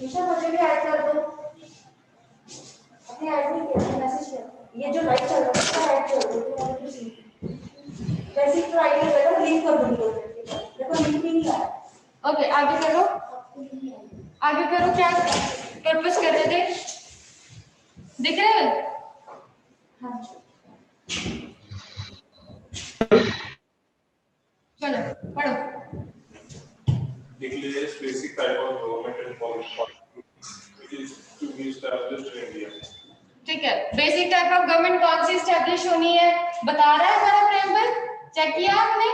निशा मुझे भी ऐड कर दो। अपने ऐड नहीं किया, मैसेज कर। ये जो लाइव चल रहा है उसका ऐड कर दो। तो मुझे कुछ वैसे ही ट्राई कर लेगा, लिंक कर दूंगी। देखो लिंक भी नहीं आया। ओके आगे करो, आगे करो। क्या पर्पस कर रहे थे, दिख रहे हैं? हाँ चलो पढ़ो। Declares basic type of government and policy which is to be established in India. ठीक है, बेसिक टाइप ऑफ गवर्नमेंट कौन सी स्टैब्लिश होनी है बता रहा है हमारा प्रेम्बल। चेक किया आपने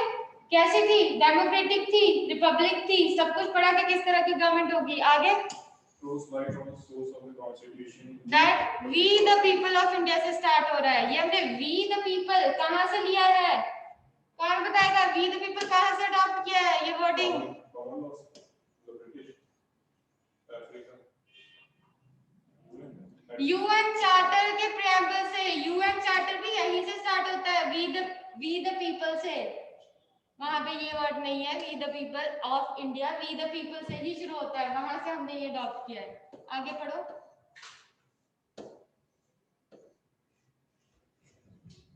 कैसी थी? डेमोक्रेटिक थी, रिपब्लिक थी, सब कुछ पढ़ा कि किस तरह की गवर्नमेंट होगी। आगे Throws light on the source of the constitution that we the people of India से स्टार्ट हो रहा है। ये हमने we the people कहाँ से लिया है? कौन बताएगा we the people कहाँ से अडॉप्ट किया है ये wording? common laws, the British, Africa. UN charter के प्रेम्बल से, यूएन चार्टर भी यहीं से स्टार्ट होता है, we the people से। वहां पे ये वर्ड नहीं है we the people of India, we the people से ही शुरू होता है, वहां से हमने ये अडॉप्ट किया है। आगे पढ़ो।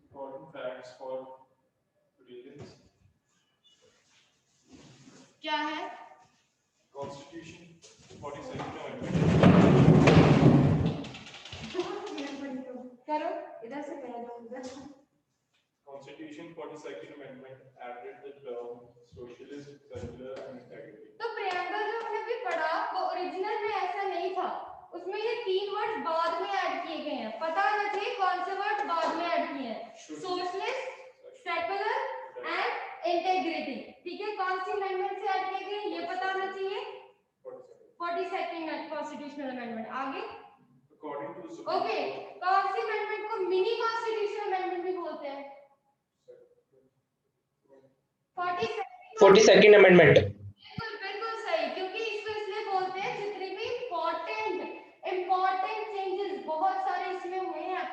Important facts for religions. क्या है? Constitution 42nd Amendment. करो इधर से पहले उधर। Constitution 42nd Amendment added the term socialist, secular and integrity. तो प्रेम्बल जो हमने भी पढ़ा वो ओरिजिनल में ऐसा नहीं था, उसमें ये तीन वर्ड बाद में ऐड किए गए हैं। पता होना चाहिए कौन से वर्ड बाद में ऐड किए हैं, सोशलिस्ट, सेकुलर एंड इंटेग्रिटी। ठीक है, कौन सी अमेंडमेंट से ऐड किए गए ये पता होना चाहिए। 42nd constitutional amendment. आगे According to the Supreme okay, कौन सी अमेंडमेंट को मिनी कॉन्स्टिट्यूशनल अमेंडमेंट भी बोलते हैं? 42nd amendment. बिल्कुल सही, क्योंकि इसको इसलिए बोलते हैं जितने भी इंपॉर्टेंट चेंजेस बहुत सारे इसमें हुए हैं।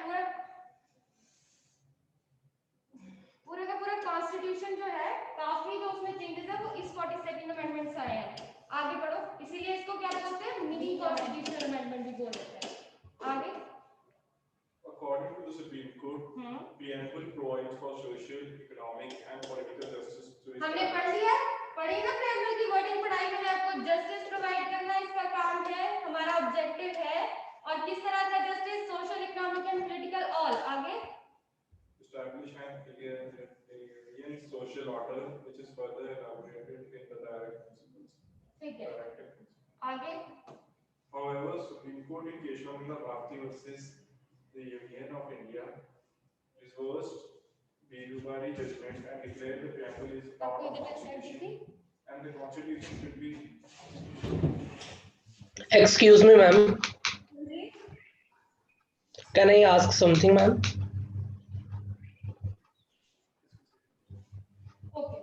पूरा का पूरा कॉन्स्टिट्यूशन जो है काफी जो उसमें चेंजेस है वो इस 42nd अमेंडमेंट से आए हैं। आगे बढ़ो, इसीलिए इसको क्या बोलते हैं? मिनी कॉन्स्टिट्यूशनल अमेंडमेंट भी बोलते हैं। आगे According to the Supreme Court, preamble provides for social, economic and political justice to हमने पढ़ लिया, पढ़ी ना प्रेम्बल की वर्डिंग पढ़ाई मैंने आपको। जस्टिस प्रोवाइड करना इसका काम है, हमारा ऑब्जेक्टिव है। और किस तरह का justice? Social, economic and political all. आगे establish an alien social order which is further elaborated in the direct principles. ठीक है, आगे However, Supreme Court in Keshwananda Bharti versus the Union of India reversed Birubari judgment and declared the preamble is part of the Constitution and the Constitution should be. Excuse me, ma'am. Can I ask something, ma'am? Okay,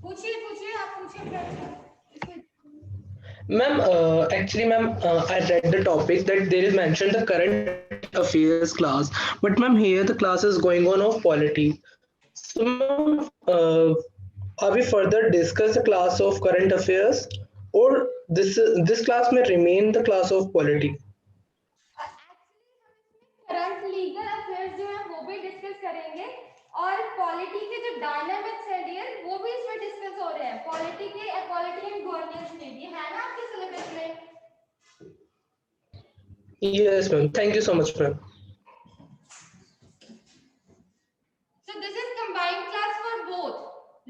पूछिए आप पूछिए। Ma'am, actually, ma'am, I read the topic that there is mentioned the current affairs class, but ma'am, here the class is going on of polity. So, ma'am, are we further discuss the class of current affairs, or this class may remain the class of polity? Current legal affairs जो है वो भी discuss करेंगे और polity के जो dynamics है dear वो भी इसमें डिस्कस हो रहे हैं। पॉलिटी के इक्वालिटी एंड गवर्नेंस में ये है ना आपके सिलेबस में। Yes, ma'am. Thank you so much, ma'am. So this is combined class for both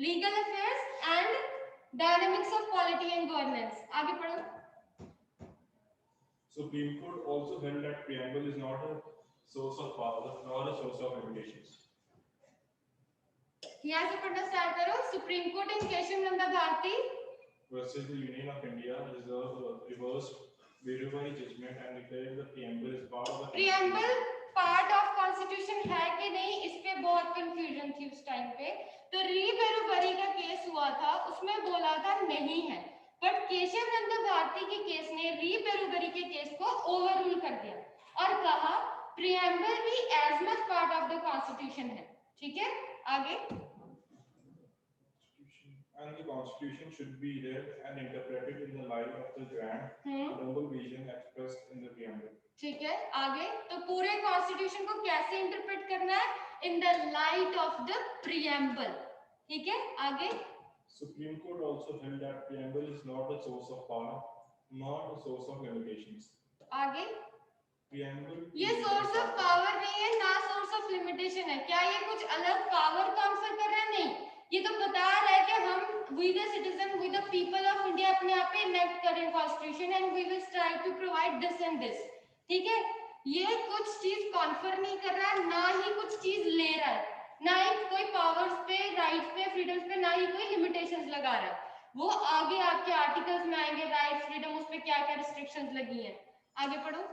legal affairs and dynamics of polity and governance. आगे पढ़ो। Supreme Court also held that preamble is not a source of power nor a source of limitations. यहाँ से पढ़ना start करो। Supreme court in Kesavananda Bharati versus the Union of India reversed Birubari judgment and declared the preamble is part of the preamble part of constitution है कि नहीं, इस पे बहुत कंफ्यूजन थी उस टाइम पे। तो री बेरोबरी का केस हुआ था, उसमें बोला था नहीं है, बट केशवानंद भारती के केस ने री बेरोबरी के केस को ओवररूल कर दिया और कहा प्रीएम्बल भी as much part of the constitution है। ठीक है, आगे And the constitution should be read and interpreted in the light of the grand noble vision expressed in the preamble. ठीक है, आगे तो पूरे कॉन्स्टिट्यूशन को कैसे इंटरप्रेट करना है? In the light of the preamble. ठीक है, आगे. Supreme Court also held that preamble is not a source of power, not a source of limitations. आगे. Preamble ये सोर्स ऑफ पावर नहीं है, ना सोर्स ऑफ लिमिटेशन है. क्या ये कुछ अलग पावर कॉन्फर कर रहा है? नहीं, ये तो बता रहा है कि हम we the citizen, we the people of India अपने आप पे इनेक्ट करें constitution and we will try to provide this and this. ठीक है, ये कुछ चीज कॉन्फर नहीं कर रहा है, ना ही कुछ चीज ले रहा है, ना ही कोई पावर्स पे, राइट्स पे, फ्रीडम्स पे, ना ही कोई लिमिटेशंस लगा रहा है. वो आगे आपके आर्टिकल्स में आएंगे, राइट्स, फ्रीडम, उस पे क्या क्या रिस्ट्रिक्शंस लगी हैं. आगे पढ़ो.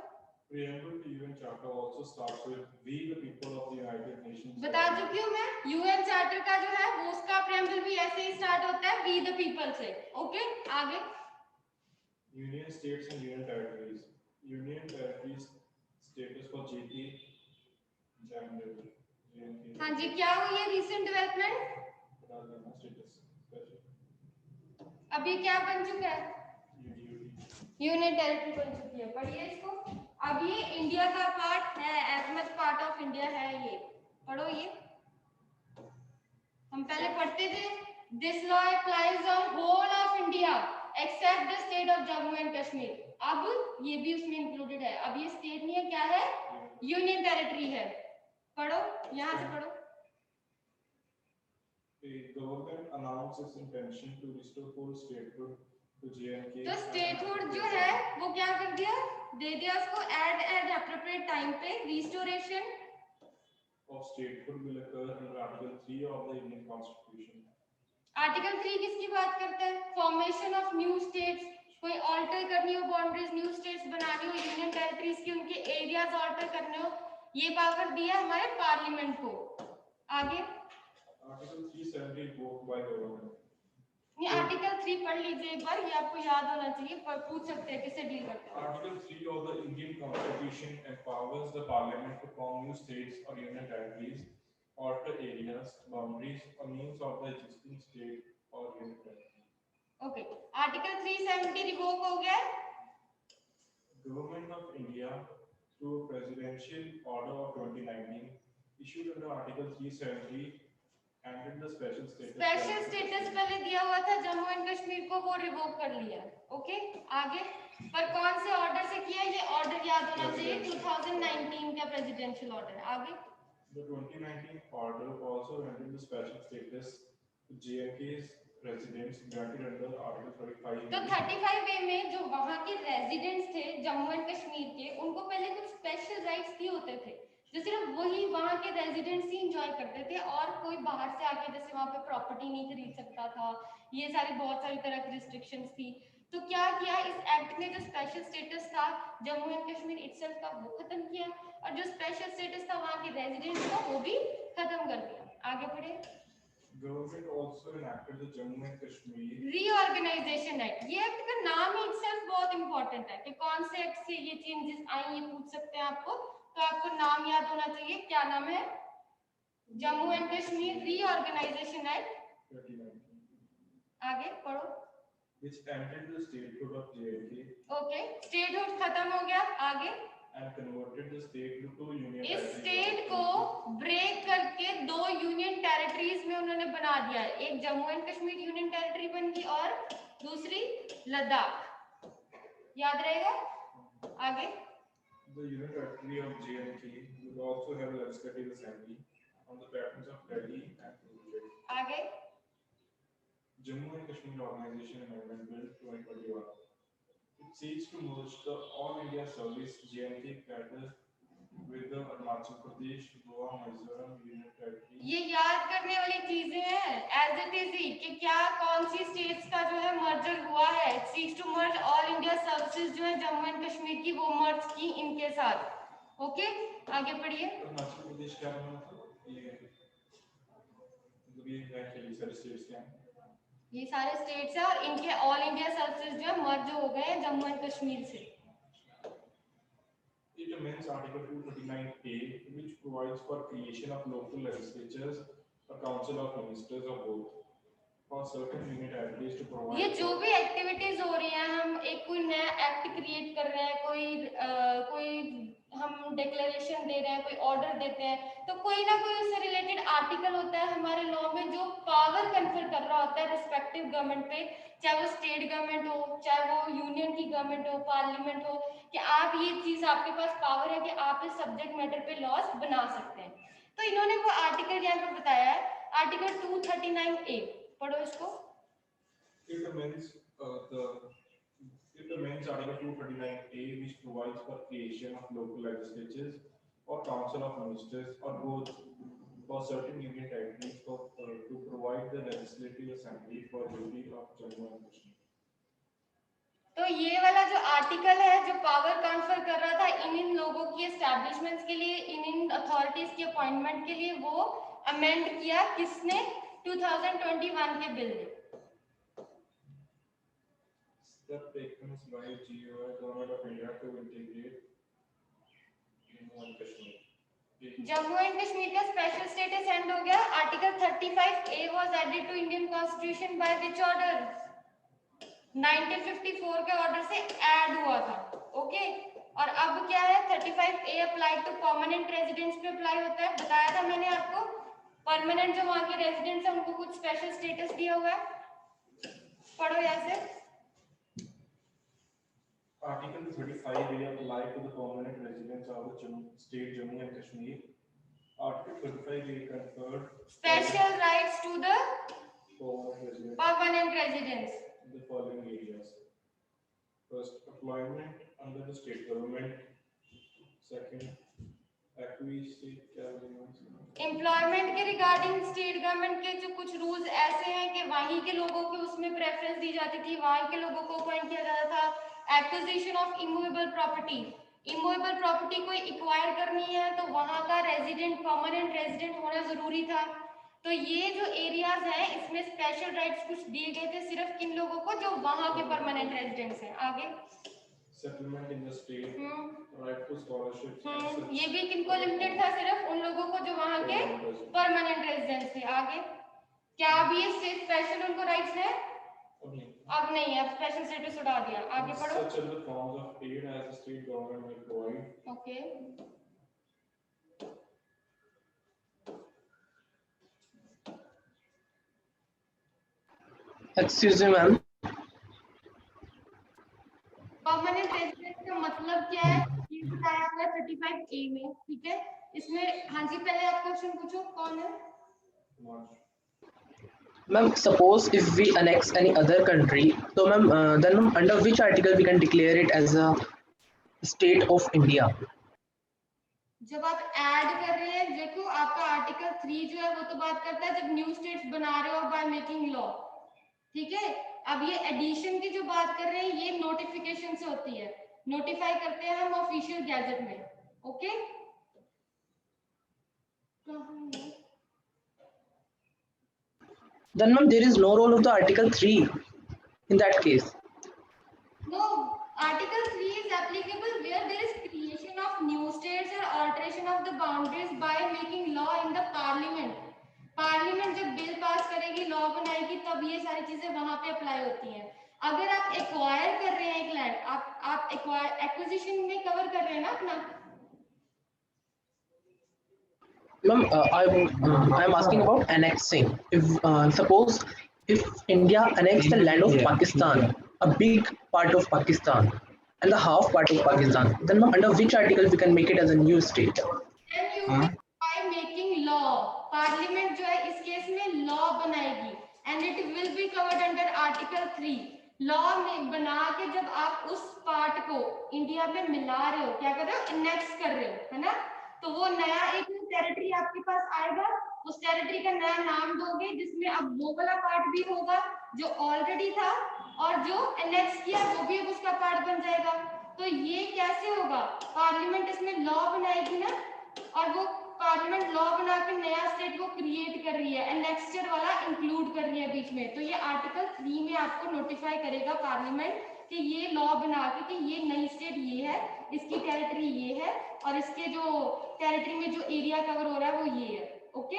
Preamble to UN Charter also starts with "We the people of the United Nations." बता चुकी हूँ मैं, यूएन चार्टर का जो है वो उसका प्रेम्बल भी ऐसे ही स्टार्ट होता है, वी द पीपल से. ओके, आगे. Union states and union territories. Union territories status for JK, JNK. हाँ जी, क्या हुई है रिसेंट डेवलपमेंट? बता देना स्टेटस. अब ये क्या बन चुका है? यूनियन टेरिटरी बन चुकी है. पढ़िए इसको. अब ये इंडिया का पार्ट है, as much part of India है ये. पढ़ो ये. हम पहले पढ़ते थे, this law applies on whole of India except the state of Jammu and Kashmir. अब ये भी उसमें इंक्लूडेड है. अब ये स्टेट नहीं है, क्या है? यूनियन टेरिटरी है. पढ़ो, यहाँ से पढ़ो. The government announced its intention to restore full statehood to JNK. तो स्टेटहुड जो है वो क्या कर दिया? दे दिया उसको एट एप्रोप्रिएट टाइम पे. Restoration of statehood will occur under Article 3 of the Indian Constitution. Article 3 किसकी बात करता है? Formation of new states. कोई ऑल्टर करनी हो बाउंड्रीज, न्यू स्टेट्स बनानी हो, यूनियन टेरिटरीज की उनके एरियाज ऑल्टर करने हो, ये पावर दिया हमारे पार्लियामेंट को. आगे. Article 370 invoked by government. ये आर्टिकल 3 पढ़ लीजिए एक बार, ये आपको याद होना चाहिए, पर पूछ सकते हैं किससे डील करते हैं. Article 3 of the Indian Constitution empowers the Parliament to form new states or union territories, alter areas, boundaries, or means of the existing state or union territory. Okay, article 370 revoke हो गया. Government of India, through a presidential order of 2019, issued under Article 370, handed the special status. Special status पहले दिया हुआ था Jammu and Kashmir को, वो revoke कर लिया. ओके, आगे. पर कौन से ऑर्डर से किया? ये ऑर्डर याद होना चाहिए, 2019 का प्रेसिडेंशियल ऑर्डर. आगे. The 2019 order also granted the special status to JNK's residents granted under Article 35. तो 35A में जो वहाँ के रेजिडेंट्स थे जम्मू एंड कश्मीर के, उनको पहले कुछ स्पेशल राइट्स दिए होते थे जो सिर्फ वही वहाँ के रेजिडेंट्स ही एंजॉय करते थे, और कोई बाहर से आके जैसे वहाँ पे प्रॉपर्टी नहीं खरीद सकता था. ये सारी बहुत सारी तरह की रिस्ट्रिक्शंस थी. तो क्या किया इस एक्ट ने? जो स्पेशल स्टेटस था जम्मू एंड कश्मीर इटसेल्फ का, वो खत्म किया, और जो स्पेशल स्टेटस था वहाँ के रेजिडेंट्स का, वो भी खत्म कर दिया. आगे बढ़े. Government also enacted the Jammu and Kashmir reorganisation act. ये एक्ट का नाम ही इटसेल्फ बहुत इंपॉर्टेंट है कि कौन से एक्ट से ये चेंजेस आई, ये पूछ सकते हैं आपको. तो आपको नाम याद होना चाहिए. क्या नाम है? Jammu and Kashmir reorganisation act. 2019, आगे पढ़ो. which ended the statehood of JNK okay, statehood खत्म हो गया. आगे. and converted the state to two union इस territories. स्टेट को ब्रेक करके 2 यूनियन टेरिटरीज में उन्होंने बना दिया है. एक Jammu and Kashmir union territory बन गई और दूसरी लद्दाख. याद रहेगा. आगे. The union territory of JNK would also have a legislative assembly on the patterns of Delhi and Punjab. आगे. Jammu and Kashmir Organization Amendment Bill 2021. It seeks to merge the All India Service JNK cadres with the Arunachal Pradesh, Goa, Mizoram Union Territory. ये याद करने वाली चीजें हैं as it is he कि क्या कौन सी स्टेट्स का जो है मर्जर हुआ है. It seeks to merge all India services जो है जम्मू एंड कश्मीर की, वो मर्ज की इनके साथ. ओके, आगे पढ़िए. अरुणाचल प्रदेश क्या बना था? ये मतलब ये है कि सारे स्टेट्स क्या हैं? ये सारे स्टेट्स हैं और इनके ऑल इंडिया सर्विसेज जो है मर्ज हो गए हैं जम्मू एंड कश्मीर से. It amends Article 239A, which provides for creation of local legislatures, a council of ministers of both. for certain unit at least to provide. ये जो भी एक्टिविटीज हो रही हैं, हम एक कोई नया एक्ट क्रिएट कर रहे हैं, कोई हम डिक्लेरेशन दे रहे हैं, कोई ऑर्डर देते हैं, तो कोई ना कोई उससे रिलेटेड आर्टिकल होता है हमारे लॉ में जो पावर कन्फर कर रहा होता है रिस्पेक्टिव गवर्नमेंट पे, चाहे वो स्टेट गवर्नमेंट हो, चाहे वो यूनियन की गवर्नमेंट हो, पार्लियामेंट हो, कि आप ये चीज, आपके पास पावर है कि आप इस सब्जेक्ट मैटर पे लॉज बना सकते हैं। तो इन्होंने वो आर्टिकल यहाँ पे बताया है, आर्टिकल 239A, पढ़ो इसको। It amends Article 239A, which provides for creation of local legislatures or council of ministers or both for certain union territories to provide the legislative assembly for duty of Jammu and Kashmir. तो ये वाला जो article है जो power transfer कर रहा था इन लोगों की एस्टैब्लिशमेंट्स के लिए, इन अथॉरिटीज की अपॉइंटमेंट के लिए, वो अमेंड किया किसने? 2021 के बिल ने। Step taken by GOI, Government of India, to integrate Jammu and Kashmir. Jammu and Kashmir का स्पेशल स्टेटस एंड हो गया। Article 35A was added to Indian constitution by which order? 1954 के ऑर्डर से ऐड हुआ था। ओके, और अब क्या है? 35A apply to permanent residents पे अप्लाई होता है। बताया था मैंने आपको, परमानेंट जो वहां के रेजिडेंट्स हैं उनको कुछ स्पेशल स्टेटस दिया हुआ है। पढ़ो यहाँ से। Article 35A apply to the permanent residents of the state Jammu and Kashmir. Article 35A conferred special rights to the permanent residents permanent residents. in the following areas. First, employment under the state government. Second, acquisition. Employment के regarding state government के जो कुछ rules ऐसे हैं कि वहीं के लोगों को उसमें प्रेफरेंस दी जाती थी, वहीं के लोगों को अपॉइंट किया जाता था। Acquisition of immovable property, immovable property कोई एक्वायर करनी है तो वहां का रेजिडेंट, परमानेंट रेजिडेंट होना जरूरी था। तो ये जो एरियाज हैं इसमें स्पेशल राइट्स कुछ दिए गए थे सिर्फ किन लोगों को? जो वहां के परमानेंट रेजिडेंट्स हैं। आगे Settlement in the state, right to scholarships. ये भी किनको लिमिटेड था? सिर्फ उन लोगों को जो वहां के परमानेंट रेजिडेंट्स थे। आगे क्या अब ये स्पेशल उनको राइट्स है? अब नहीं है, अब स्पेशल स्टेटस उड़ा दिया। आगे पढ़ो। Such are the forms of aid as the state government may provide. Okay, Excuse me, ma'am. Permanent resident का मतलब क्या है? ये बताया हुआ है 35A में, ठीक है। इसमें हाँ जी, पहले आप क्वेश्चन पूछो, कौन है? Ma'am, suppose if we annex any other country, so ma'am, then ma'am, under which article we can declare it as a state of India? जब आप ऐड कर रहे हैं, देखो आपका आर्टिकल 3 जो है वो तो बात करता है जब न्यू स्टेट्स बना रहे हो बाय मेकिंग लॉ, ठीक है। अब ये एडिशन की जो बात कर रहे हैं ये नोटिफिकेशन से होती है, नोटिफाई करते हैं हम ऑफिशियल गैजेट में। Okay, Then ma'am, there is no role of the Article 3 in that case. No, Article 3 is applicable where there is creation of new states or alteration of the boundaries by making law in the parliament. Parliament जब bill pass करेगी, law बनाएगी, तब ये सारी चीजें वहां पे apply होती हैं। अगर आप एक्वायर कर रहे हैं एक लैंड, आप एक्विजिशन में कवर कर रहे हैं ना अपना। Ma'am, I'm asking about annexing. If suppose if India annexed the land of Pakistan, a big part of Pakistan, and the half part of Pakistan, then ma'am, under which article we can make it as a new state? Then you by making law, parliament जो है इस case में law बनाएगी and it will be covered under Article 3. Law में बना के जब आप उस पार्ट को इंडिया में मिला रहे हो, क्या कर रहे हो? इनेक्स कर रहे हो, है ना। तो वो नया एक टेरिटरी आपके पास आएगा, उस टेरिटरी का नया नाम दोगे जिसमें अब वो वाला पार्ट भी होगा जो ऑलरेडी था, और जो इनेक्स किया वो भी उसका पार्ट बन जाएगा। तो ये कैसे होगा? पार्लियामेंट इसमें लॉ बनाएगी ना, और वो पार्लियामेंट लॉ बना के नया स्टेट वो क्रिएट कर रही है, एनेक्सचर वाला इंक्लूड कर रही है बीच में। तो ये आर्टिकल 3 में आपको नोटिफाई करेगा पार्लियामेंट कि ये लॉ बना के कि ये नई स्टेट ये है, इसकी टेरिटरी ये है, और इसके जो टेरिटरी में जो एरिया कवर हो रहा है वो ये है। Okay,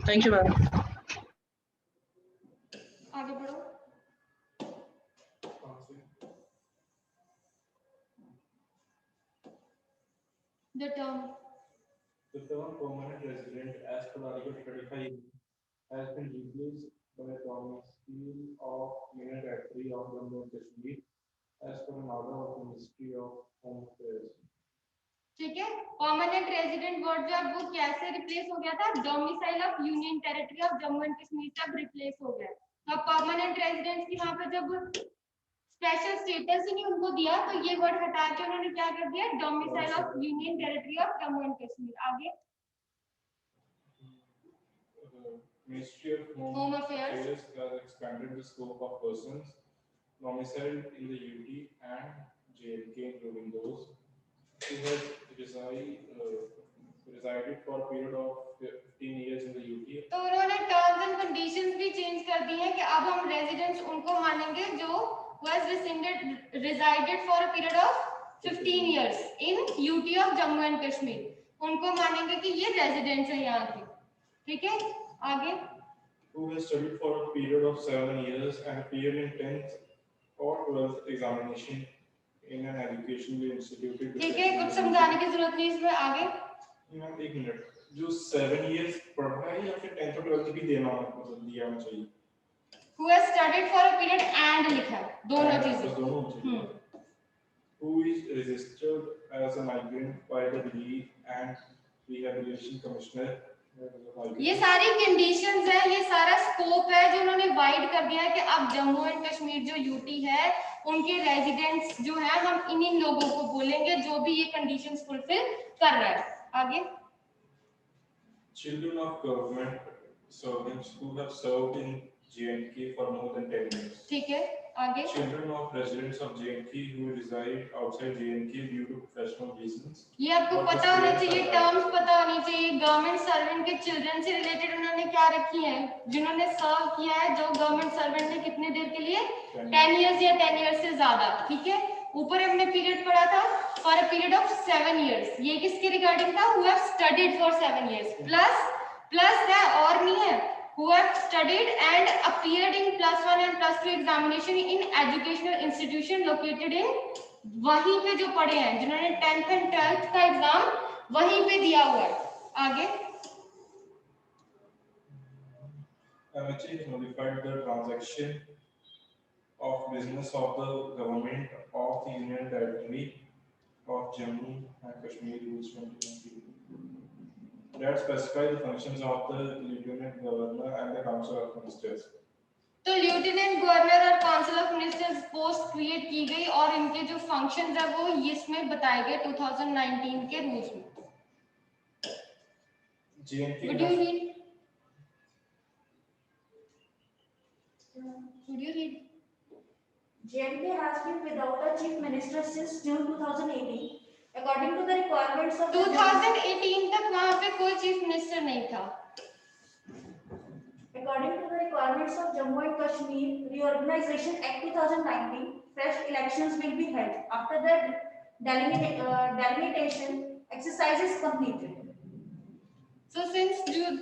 Thank you, ma'am. आगे बढ़ो. The term. The term permanent resident as per Article 35 has been replaced by a domicile of Union Territory of Jammu and Kashmir as per an order of the Ministry of Home Affairs. ठीक है. Permanent resident word जो है वो कैसे replace हो गया था? Domicile of union territory of Jammu and Kashmir से रिप्लेस हो गया. तो परमानेंट रेजिडेंट्स की वहां पे जब स्पेशल स्टेटस ही नहीं उनको दिया तो ये वर्ड हटा के उन्होंने क्या कर दिया? Domicile of union territory of Jammu and Kashmir. आगे. Ministry of Home Affairs has expanded the scope of persons domiciled in the UT and JNK, including those who have resided for a period of 15 years in the UT. तो उन्होंने terms and conditions भी change कर दी हैं कि अब हम residents उनको मानेंगे जो was resided for a period of 15 years in UT of Jammu and Kashmir. उनको मानेंगे कि ये रेजिडेंट्स हैं यहाँ के. ठीक है. आगे. Who has studied for a period of 7 years and appeared in 10th or 12th examination in an educational institute. ठीक है. कुछ समझाने की जरूरत नहीं इसमें. आगे. एक मिनट. जो 7 years पढ़ा है या फिर 10th और 12th भी देना मतलब दिया होना चाहिए. Who has studied for a period and लिखा है. दोनों चीजें. Who is registered as a migrant by the Relief and Rehabilitation Commissioner. ये सारी कंडीशंस है, ये सारा स्कोप है जो उन्होंने वाइड कर दिया है कि अब जम्मू एंड कश्मीर जो यूटी है उनके रेजिडेंट्स जो है हम इन लोगों को बोलेंगे जो भी ये कंडीशंस फुलफिल कर रहा है. आगे. Children of government servants who have served in JNK for more than 10 years. ठीक है. आगे. Children of residents of JNK who reside outside JNK due to professional reasons. ये आपको पता होना चाहिए, टर्म्स पता होनी चाहिए. गवर्नमेंट सर्वेंट के चिल्ड्रन से रिलेटेड उन्होंने क्या रखी है? जिन्होंने सर्व किया है जो गवर्नमेंट सर्वेंट ने कितने देर के लिए? 10 इयर्स या 10 इयर्स से ज्यादा. ठीक है. ऊपर हमने पीरियड पढ़ा था for a period of 7 years. ये किसके रिगार्डिंग था? Who have studied for 7 years. Plus है और नहीं है. Who have studied and appeared in +1 and +2 examination in educational institution located in वहीं पे जो पढ़े हैं जिन्होंने 10th and 12th का एग्जाम वहीं पे दिया हुआ है. आगे. MHA has notified the transaction of business of the government of the Union Territory of Jammu and Kashmir Rules 2019 that specify the functions of the Lieutenant Governor and the Council of Ministers. तो lieutenant governor और council of ministers post create की गई और इनके जो functions है वो इसमें बताए गए 2019 के रूल्स में. JNK Would you read? JNK has been without a chief minister since June 2018. According to the requirements of 2018 तक वहाँ पे कोई चीफ मिनिस्टर नहीं था. According to the requirements of Jammu and Kashmir Reorganization Act 2019, fresh elections will be held after the delimitation exercise is completed. So since June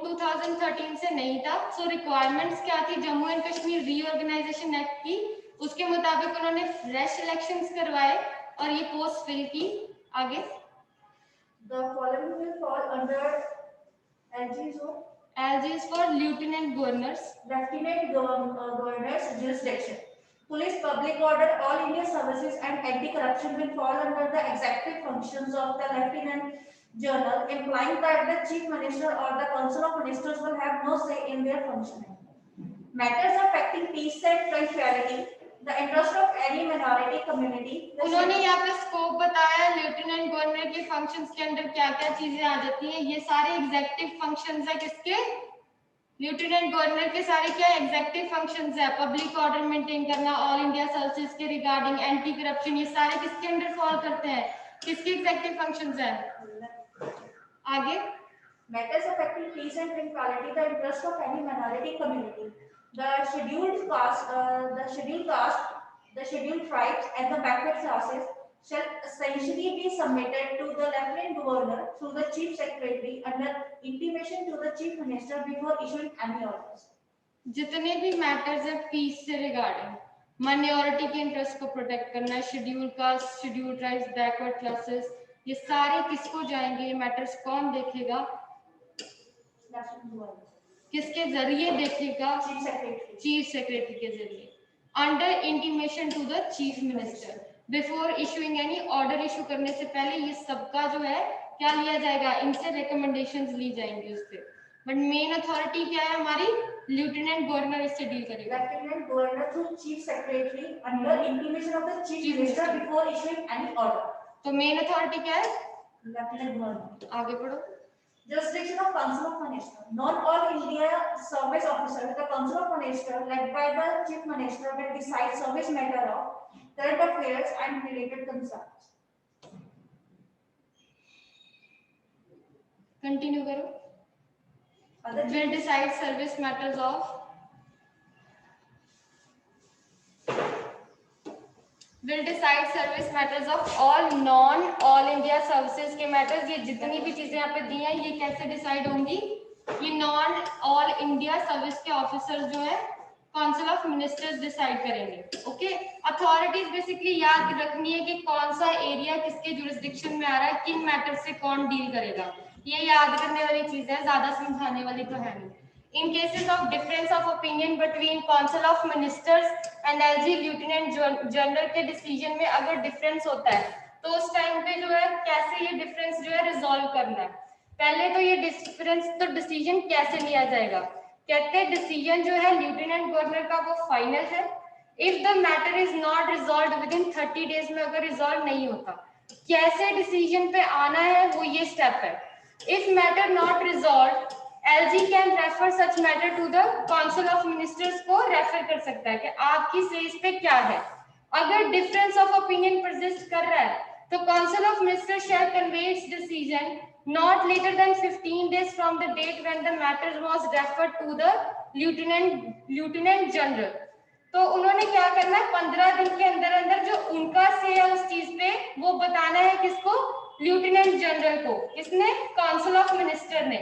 2013 से नहीं था, so requirements क्या थी Jammu and Kashmir reorganisation act की? उसके मुताबिक उन्होंने फ्रेश इलेक्शंस करवाए और ये पोस्ट फिल की. आगे. The following will fall under LGs for lieutenant governors. Lieutenant Governor's jurisdiction. Police, public order, all India services and anti-corruption will fall under the executive functions of the Lieutenant General, implying that the Chief Minister or the Council of Ministers will have no say in their functioning. Matters affecting peace and tranquility, the interest of any minority community. उन्होंने यहाँ पे scope बताया lieutenant governor के functions के अंदर क्या-क्या चीजें आ जाती हैं. ये सारे एग्जीक्यूटिव फंक्शंस है किसके? लेफ्टिनेंट गवर्नर के सारे क्या एग्जीक्यूटिव फंक्शंस है? पब्लिक ऑर्डर मेंटेन करना, ऑल इंडिया सर्विसेज के रिगार्डिंग, एंटी करप्शन, ये सारे किसके अंडर फॉल करते हैं? किसके एग्जीक्यूटिव फंक्शंस हैं? आगे. Matters affecting peace and tranquility, the interest of any minority community, the scheduled caste, the scheduled tribes, and the backward classes shall essentially be submitted to the Lieutenant Governor through the Chief Secretary under intimation to the Chief Minister before issuing any orders. जितने भी matters है piece से regarding, minority के interest को protect करना, schedule caste, schedule tribes, backward classes, ये सारे किसको जाएंगे? ये मैटर्स कौन देखेगा? किसके जरिए देखेगा? चीफ सेक्रेटरी के जरिए, under intimation to the chief minister. Before issuing any order, issue करने से पहले ये सबका जो है क्या लिया जाएगा? इनसे रिकमेंडेशंस ली जाएंगी उस पे। बट मेन अथॉरिटी क्या है हमारी? लेफ्टिनेंट गवर्नर इससे डील करेगा। Lieutenant governor through chief secretary under intimation of the chief minister before issuing any order. तो मेन अथॉरिटी क्या है? Lieutenant governor. आगे पढ़ो। Jurisdiction of Council of Minister. Not all India service officers, the Council of Minister, led by the Chief Minister, will decide service matter of current affairs and related concerns. Continue करो। Will decide service matters of all India services के matters. ये जितनी भी चीजें यहाँ पे दी हैं ये कैसे डिसाइड होंगी? ये नॉन ऑल इंडिया सर्विस के ऑफिसर्स जो है काउंसिल ऑफ मिनिस्टर्स डिसाइड करेंगे। ओके, अथॉरिटीज बेसिकली याद रखनी है कि कौन सा एरिया किसके जुरिस्डिक्शन में आ रहा है, किन मैटर से कौन डील करेगा, ये याद करने वाली चीज है, ज्यादा समझाने वाली तो है नहीं। In cases of difference of opinion between Council of Ministers and LG Lieutenant General के डिसीजन में अगर डिफरेंस होता है तो उस टाइम पे जो है कैसे ये डिफरेंस जो है रिजॉल्व करना है। पहले तो ये डिफरेंस तो डिसीजन कैसे लिया जाएगा? कहते हैं डिसीजन जो है लेफ्टिनेंट गवर्नर का वो फाइनल है। If the matter is not resolve with in 30 days में अगर रिजॉल्व नहीं होता, कैसे डिसीजन पे आना है वो ये स्टेप है। If matter not resolve, LG can refer such matter to the council of ministers को रेफर कर सकता है कि आपकी से इस पे क्या है। अगर डिफरेंस ऑफ ओपिनियन परसिस्ट कर रहा है तो council of ministers shell convey it's decision not later than 15 days from the date when the matter was referred to the lieutenant general। तो उन्होंने क्या करना है? 15 दिन के अंदर अंदर जो उनका से है उस चीज पे वो बताना है किसको? लेफ्टिनेंट जनरल को। किसने? काउंसिल ऑफ मिनिस्टर ने।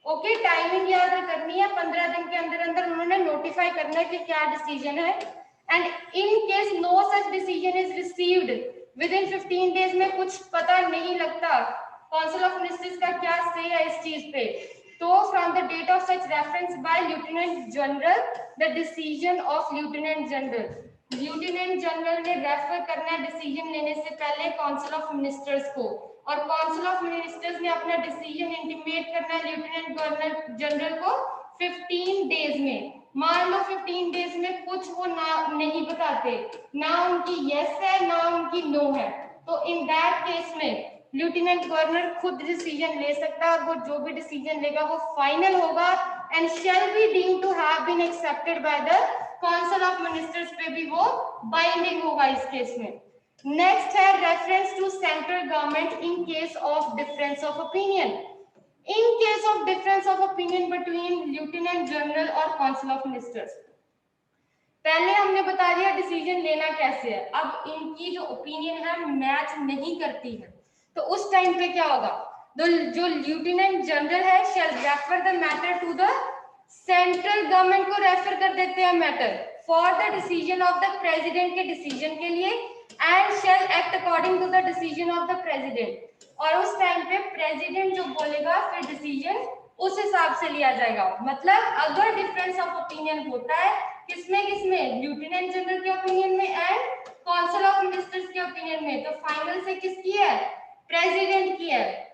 ओके, टाइमिंग याद करनी है, 15 दिन के अंदर अंदर उन्होंने नोटिफाई करना है कि क्या डिसीजन है। And in case no such decision is received within 15 days में कुछ पता नहीं लगता काउंसिल ऑफ मिनिस्टर्स का क्या से है इस चीज पे, तो from the date of such reference by lieutenant general the decision of lieutenant general, lieutenant general ने रेफर करना है डिसीजन लेने से पहले काउंसिल ऑफ मिनिस्टर्स को, और काउंसिल ऑफ मिनिस्टर्स ने अपना डिसीजन इंटीमेट करना है लेफ्टिनेंट गवर्नर जनरल को 15 डेज में। मान लो 15 डेज में कुछ वो ना नहीं बताते, ना उनकी यस है ना उनकी नो है, तो इन दैट केस में लेफ्टिनेंट गवर्नर खुद डिसीजन ले सकता है और वो जो भी डिसीजन लेगा वो फाइनल होगा and shall be deemed to have been accepted by the council of ministers पे भी वो बाइंडिंग होगा इस केस में। नेक्स्ट है reference to central government in case of difference of opinion. In case of difference of opinion between lieutenant general और council of ministers, पहले हमने बता दिया डिसीजन लेना कैसे है। अब इनकी जो ओपिनियन है मैच नहीं करती है तो उस टाइम पे क्या होगा? जो लेफ्टिनेंट जनरल है shall refer the matter to the central government को रेफर कर देते हैं matter for the decision of the president के डिसीजन के लिए and shall act according to the decision of the president, और उस टाइम पे प्रेसिडेंट जो बोलेगा फिर डिसीजन उस हिसाब से लिया जाएगा। मतलब अगर डिफरेंस ऑफ ओपिनियन होता है किसमें लेफ्टिनेंट जनरल के ओपिनियन में एंड काउंसिल ऑफ मिनिस्टर्स के ओपिनियन में, तो फाइनल से किसकी है? प्रेसिडेंट की है।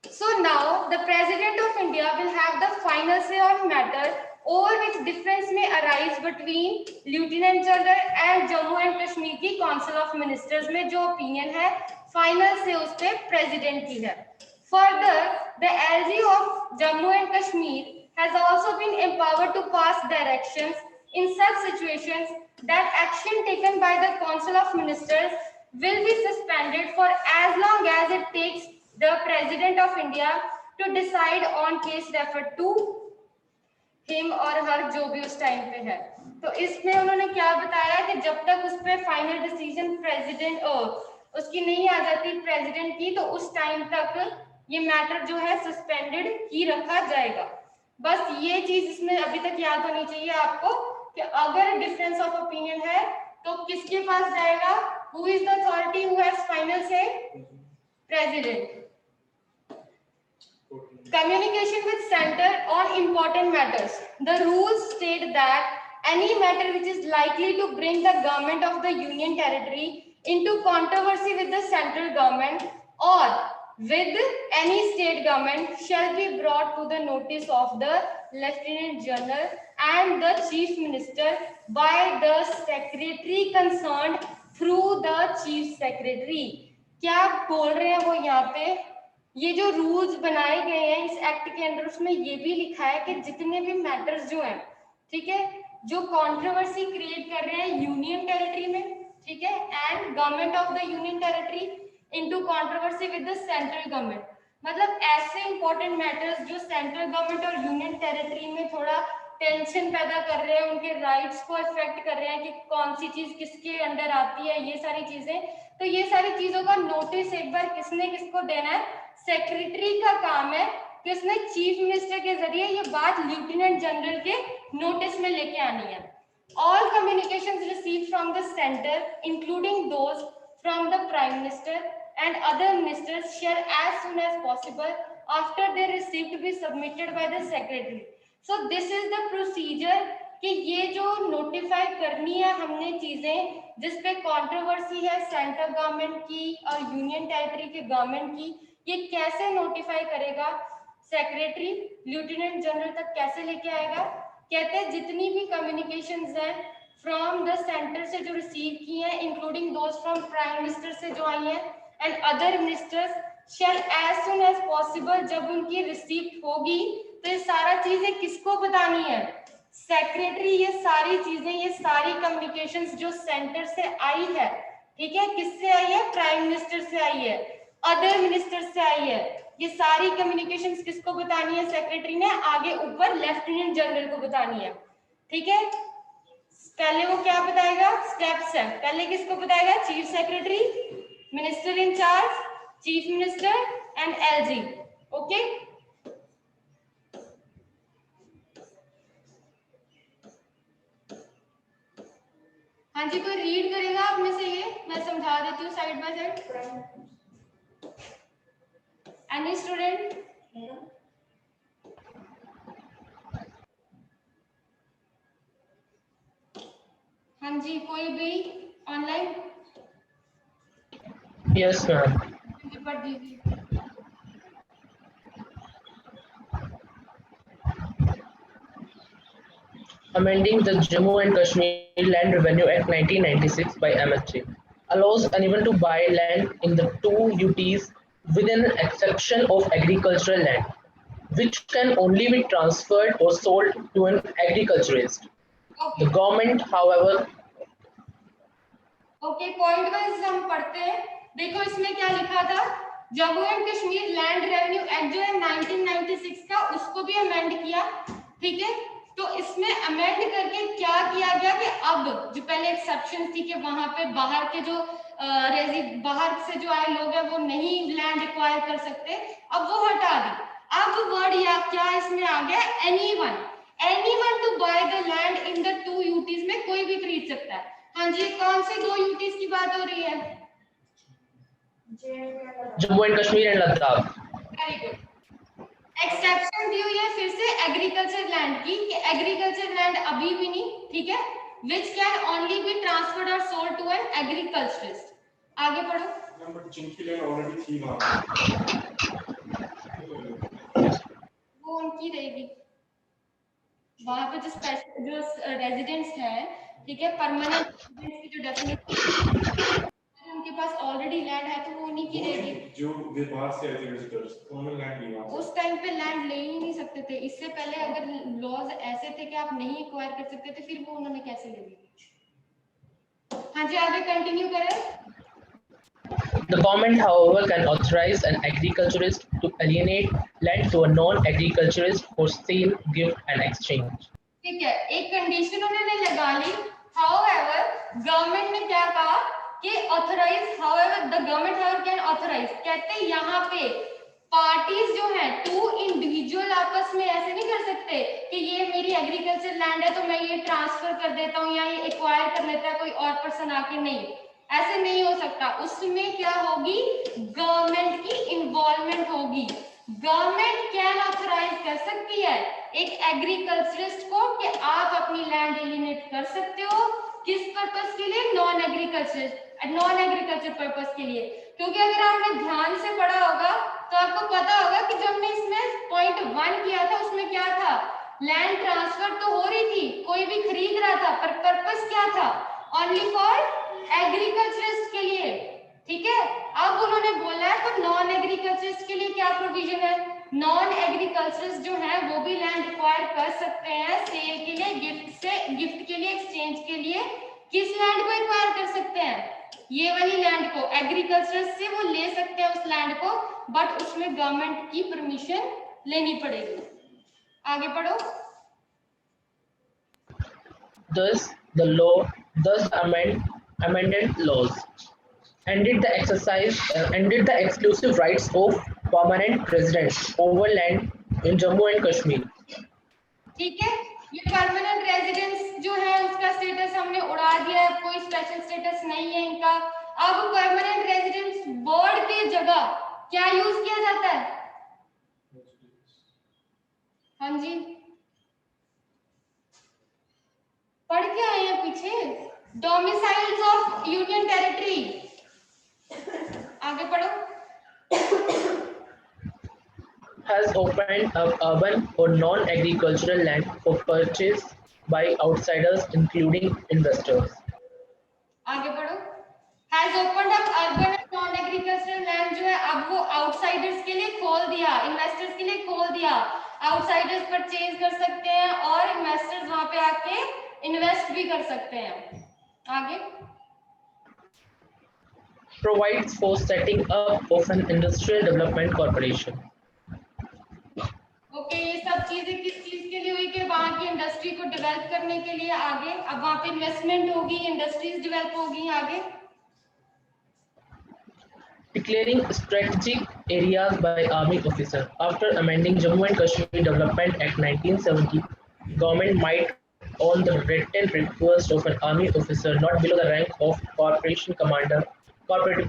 So now the President of India will have the final say on matter over which difference may arise between Lieutenant General and Jammu and Kashmir की Council of Ministers में जो opinion है final say उस पे President की है। Further, the LG of Jammu and Kashmir has also been empowered to pass directions in such situations that action taken by the Council of Ministers will be suspended for as long as it takes the President of India to decide on case referred to him और हर जो भी उस time पे है। तो इसमें उन्होंने क्या बताया कि जब तक उस पर फाइनल डिसीजन प्रेसिडेंट उसकी नहीं आ जाती प्रेसिडेंट की, तो उस टाइम तक ये मैटर जो है सस्पेंडेड ही रखा जाएगा। बस ये चीज इसमें अभी तक याद होनी चाहिए आपको कि अगर डिफरेंस ऑफ ओपिनियन है तो किसके पास जाएगा, who is the authority who has final से, president. Communication with center on important matters. The rules state that any matter which is likely to bring the government of the union territory into controversy with the central government or with any state government shall be brought to the notice of the Lieutenant General and the Chief Minister by the secretary concerned through the Chief Secretary. क्या बोल रहे हैं वो यहाँ पे, ये जो rules बनाए गए हैं इस एक्ट के अंदर, उसमें ये भी लिखा है कि जितने भी मैटर्स जो हैं, ठीक है, जो कंट्रोवर्सी क्रिएट कर रहे हैं यूनियन टेरिटरी में, ठीक है, and government of the union territory into controversy with the central government, मतलब ऐसे इंपॉर्टेंट मैटर्स जो सेंट्रल गवर्नमेंट और यूनियन टेरिटरी में थोड़ा टेंशन पैदा कर रहे हैं, उनके राइट्स को इफेक्ट कर रहे हैं कि कौन सी चीज किसके अंडर आती है, ये सारी चीजें, तो ये सारी चीजों का नोटिस एक बार किसने किसको देना है, सेक्रेटरी का काम है कि उसने चीफ मिनिस्टर के जरिए ये बात लेफ्टिनेंट जनरल के नोटिस में लेके आनी है। All communications received from the centre including those from the prime minister and other ministers share as soon as possible after they received be submitted by the secretary. So this is the procedure कि ये जो notify करनी है हमने चीजें जिस पे controversy है सेंट्रल गवर्नमेंट की और यूनियन टेरिटरी के गवर्नमेंट की, ये कैसे नोटिफाई करेगा सेक्रेटरी, लेफ्टिनेंट जनरल तक कैसे लेके आएगा। कहते हैं जितनी भी कम्युनिकेशंस हैं फ्रॉम द सेंटर से जो रिसीव की हैं including those from prime minister से जो आई हैं and other ministers shall as soon as possible, जब उनकी रिसीप्ट होगी तो ये सारा चीजें किसको बतानी है, सेक्रेटरी। ये सारी चीजें, ये सारी कम्युनिकेशंस जो सेंटर से आई है, ठीक है, किससे आई है, प्राइम मिनिस्टर से आई है, अदर मिनिस्टर से आई है, ये सारी कम्युनिकेशंस किसको बतानी है, सेक्रेटरी ने आगे ऊपर लेफ्टिनेंट जनरल को बतानी है, ठीक है। पहले वो क्या बताएगा, स्टेप्स है, पहले किसको बताएगा, chief secretary, minister in charge, chief minister and LG, okay. हाँ जी, कोई रीड करेगा आप में से, ये मैं समझा देती हूँ side by side. Any student? हाँ जी, कोई भी ऑनलाइन? Yes, ma'am. पढ़ दीजिए। Amending the Jammu and Kashmir Land Revenue Act 1996 by MSJ allows anyone to buy land in the two UTs within an exception of agricultural land, which can only be transferred or sold to an agriculturist. The government, however, okay, point wise हम पढ़ते हैं। देखो इसमें क्या लिखा था, Jammu and Kashmir land revenue act जो है 1996 का, उसको भी अमेंड किया, ठीक है। तो इसमें अमेंड करके क्या किया गया कि अब जो पहले एक्सेप्शन थी कि वहां पे बाहर के जो बाहर से जो आए लोग हैं वो नहीं लैंड एक्वायर कर सकते, अब वो हटा दी। अब वर्ड या क्या इसमें आ गया, anyone to buy the land in the two UTs में कोई भी खरीद सकता है। हाँ जी, कौन से दो यूटीज की बात हो रही है? Jammu and Kashmir and Ladakh. Very good. Exception दी हुई है फिर से एग्रीकल्चर लैंड की, कि एग्रीकल्चर लैंड अभी भी नहीं, ठीक है, which can only be transferred और सोल्ड टू एन एग्रीकल्चरिस्ट। आगे पढ़ो। नंबर जिनकी लैंड ऑलरेडी थी वहां, वो उनकी रहेगी, वहां पे जो स्पेशल जो रेजिडेंट्स हैं, ठीक है, परमानेंट रेजिडेंट्स की जो डेफिनेशन, उनके पास ऑलरेडी लैंड है तो वो उन्हीं की रहेगी। जो बाहर से आए थे विजिटर्स, उन्होंने लैंड ली वहां। उस टाइम पे लैंड ले ही नहीं सकते थे, इससे पहले अगर लॉज ऐसे थे कि आप नहीं एक्वायर कर सकते थे, फिर वो उन्होंने कैसे ले ली। हाँ जी, आगे कंटिन्यू करें। The government, however, can authorize an agriculturist to alienate land to a non-agriculturist for sale, gift, and exchange. ठीक है, एक कंडीशन उन्होंने लगा ली। हाउएवर गवर्नमेंट ने क्या कहा कि authorise, however the government however can authorise, कहते हैं यहाँ पे पार्टीज जो है टू इंडिविजुअल आपस में ऐसे नहीं कर सकते कि ये मेरी एग्रीकल्चर लैंड है तो मैं ये ट्रांसफर कर देता हूँ या ये एक्वायर कर लेता है कोई और पर्सन आके, नहीं, ऐसे नहीं हो सकता। उसमें क्या होगी, गवर्नमेंट की इन्वॉल्वमेंट होगी। गवर्नमेंट कैन ऑथराइज कर सकती है एक एग्रीकल्चरिस्ट को कि आप अपनी लैंड एलिनेट कर सकते हो, किस पर्पस के लिए, नॉन एग्रीकल्चर पर्पस के लिए। क्योंकि अगर आपने ध्यान से पढ़ा होगा तो आपको पता होगा कि जब हमने इसमें पॉइंट 1 किया था उसमें क्या था, लैंड ट्रांसफर तो हो रही थी, कोई भी खरीद रहा था, पर पर्पस क्या था, ओनली फॉर एग्रीकल्चरिस्ट के लिए। ठीक है, अब उन्होंने बोला है तो नॉन एग्रीकल्चरिस्ट के लिए क्या प्रोविजन है, नॉन एग्रीकल्चरिस्ट जो है वो भी लैंड एक्वायर कर सकते हैं सेल के लिए, गिफ्ट के लिए, एक्सचेंज के लिए। किस लैंड को एक्वायर कर सकते हैं, ये वाली लैंड को, एग्रीकल्चरिस्ट से वो ले सकते हैं उस लैंड को, बट उसमें गवर्नमेंट की परमिशन लेनी पड़ेगी। आगे पढ़ो। Thus, the amended laws ended the exclusive rights of permanent residents over land in Jammu and Kashmir. ठीक है, ये परमानेंट रेजिडेंस जो है उसका स्टेटस हमने उड़ा दिया है, कोई स्पेशल स्टेटस नहीं है इनका। अब परमानेंट रेजिडेंस वर्ड की जगह क्या यूज किया जाता है, हाँ जी पढ़ के आए हैं पीछे, डोमिसाइल्स ऑफ यूनियन टेरिटरी। आगे पढ़ो। Has opened up urban or non-agricultural land for purchase by outsiders, including investors. आगे पढ़ो। Has opened up urban and non agricultural land जो है अब वो आउटसाइडर्स के लिए खोल दिया, इन्वेस्टर्स के लिए खोल दिया। आउटसाइडर्स परचेज कर सकते हैं और इन्वेस्टर्स वहां पे आके इन्वेस्ट भी कर सकते हैं। आगे Provides for setting up of an industrial development corporation. Okay, ये सब चीजें किस चीज के लिए हुई कि वहां की इंडस्ट्री को डेवलप करने के लिए। आगे अब वहां पे इन्वेस्टमेंट होगी, इंडस्ट्रीज डेवलप होगी। आगे Declaring strategic areas by army officer. After amending Jammu and Kashmir Development Act 1970, government might, on the written request of an army officer not below the rank of cooperative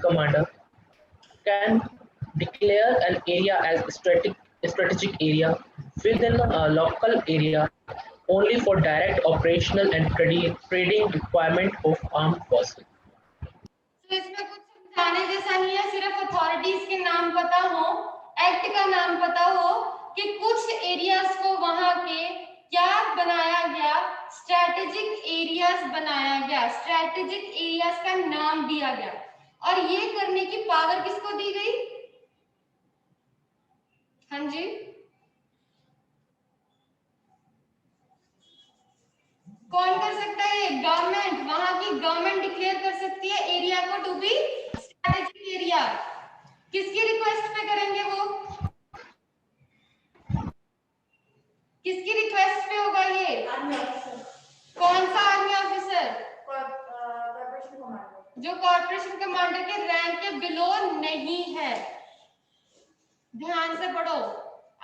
commander, can declare an area as strategic area within a local area only for direct operational and trading requirement of armed forces. तो इसमें कुछ समझाने जैसा नहीं है, सिर्फ authorities के नाम पता हो, एक्ट का नाम पता हो कि कुछ एरियाज को वहां के क्या बनाया गया, स्ट्रेटेजिक एरियाज बनाया गया, स्ट्रेटेजिक एरियाज का नाम दिया गया। और ये करने की पावर किसको दी गई, हाँ जी कौन कर सकता है, ये गवर्नमेंट, वहां की गवर्नमेंट डिक्लेयर कर सकती है एरिया को टू बी स्ट्रेटेजिक एरिया। किसकी रिक्वेस्ट पे करेंगे वो, किसकी रिक्वेस्ट पे होगा ये, आर्मी ऑफिसर, कौन सा आर्मी ऑफिसर, कॉर्पोरेशन कमांडर, जो कॉर्पोरेशन कमांडर के रैंक के बिलो नहीं है। ध्यान से पढ़ो,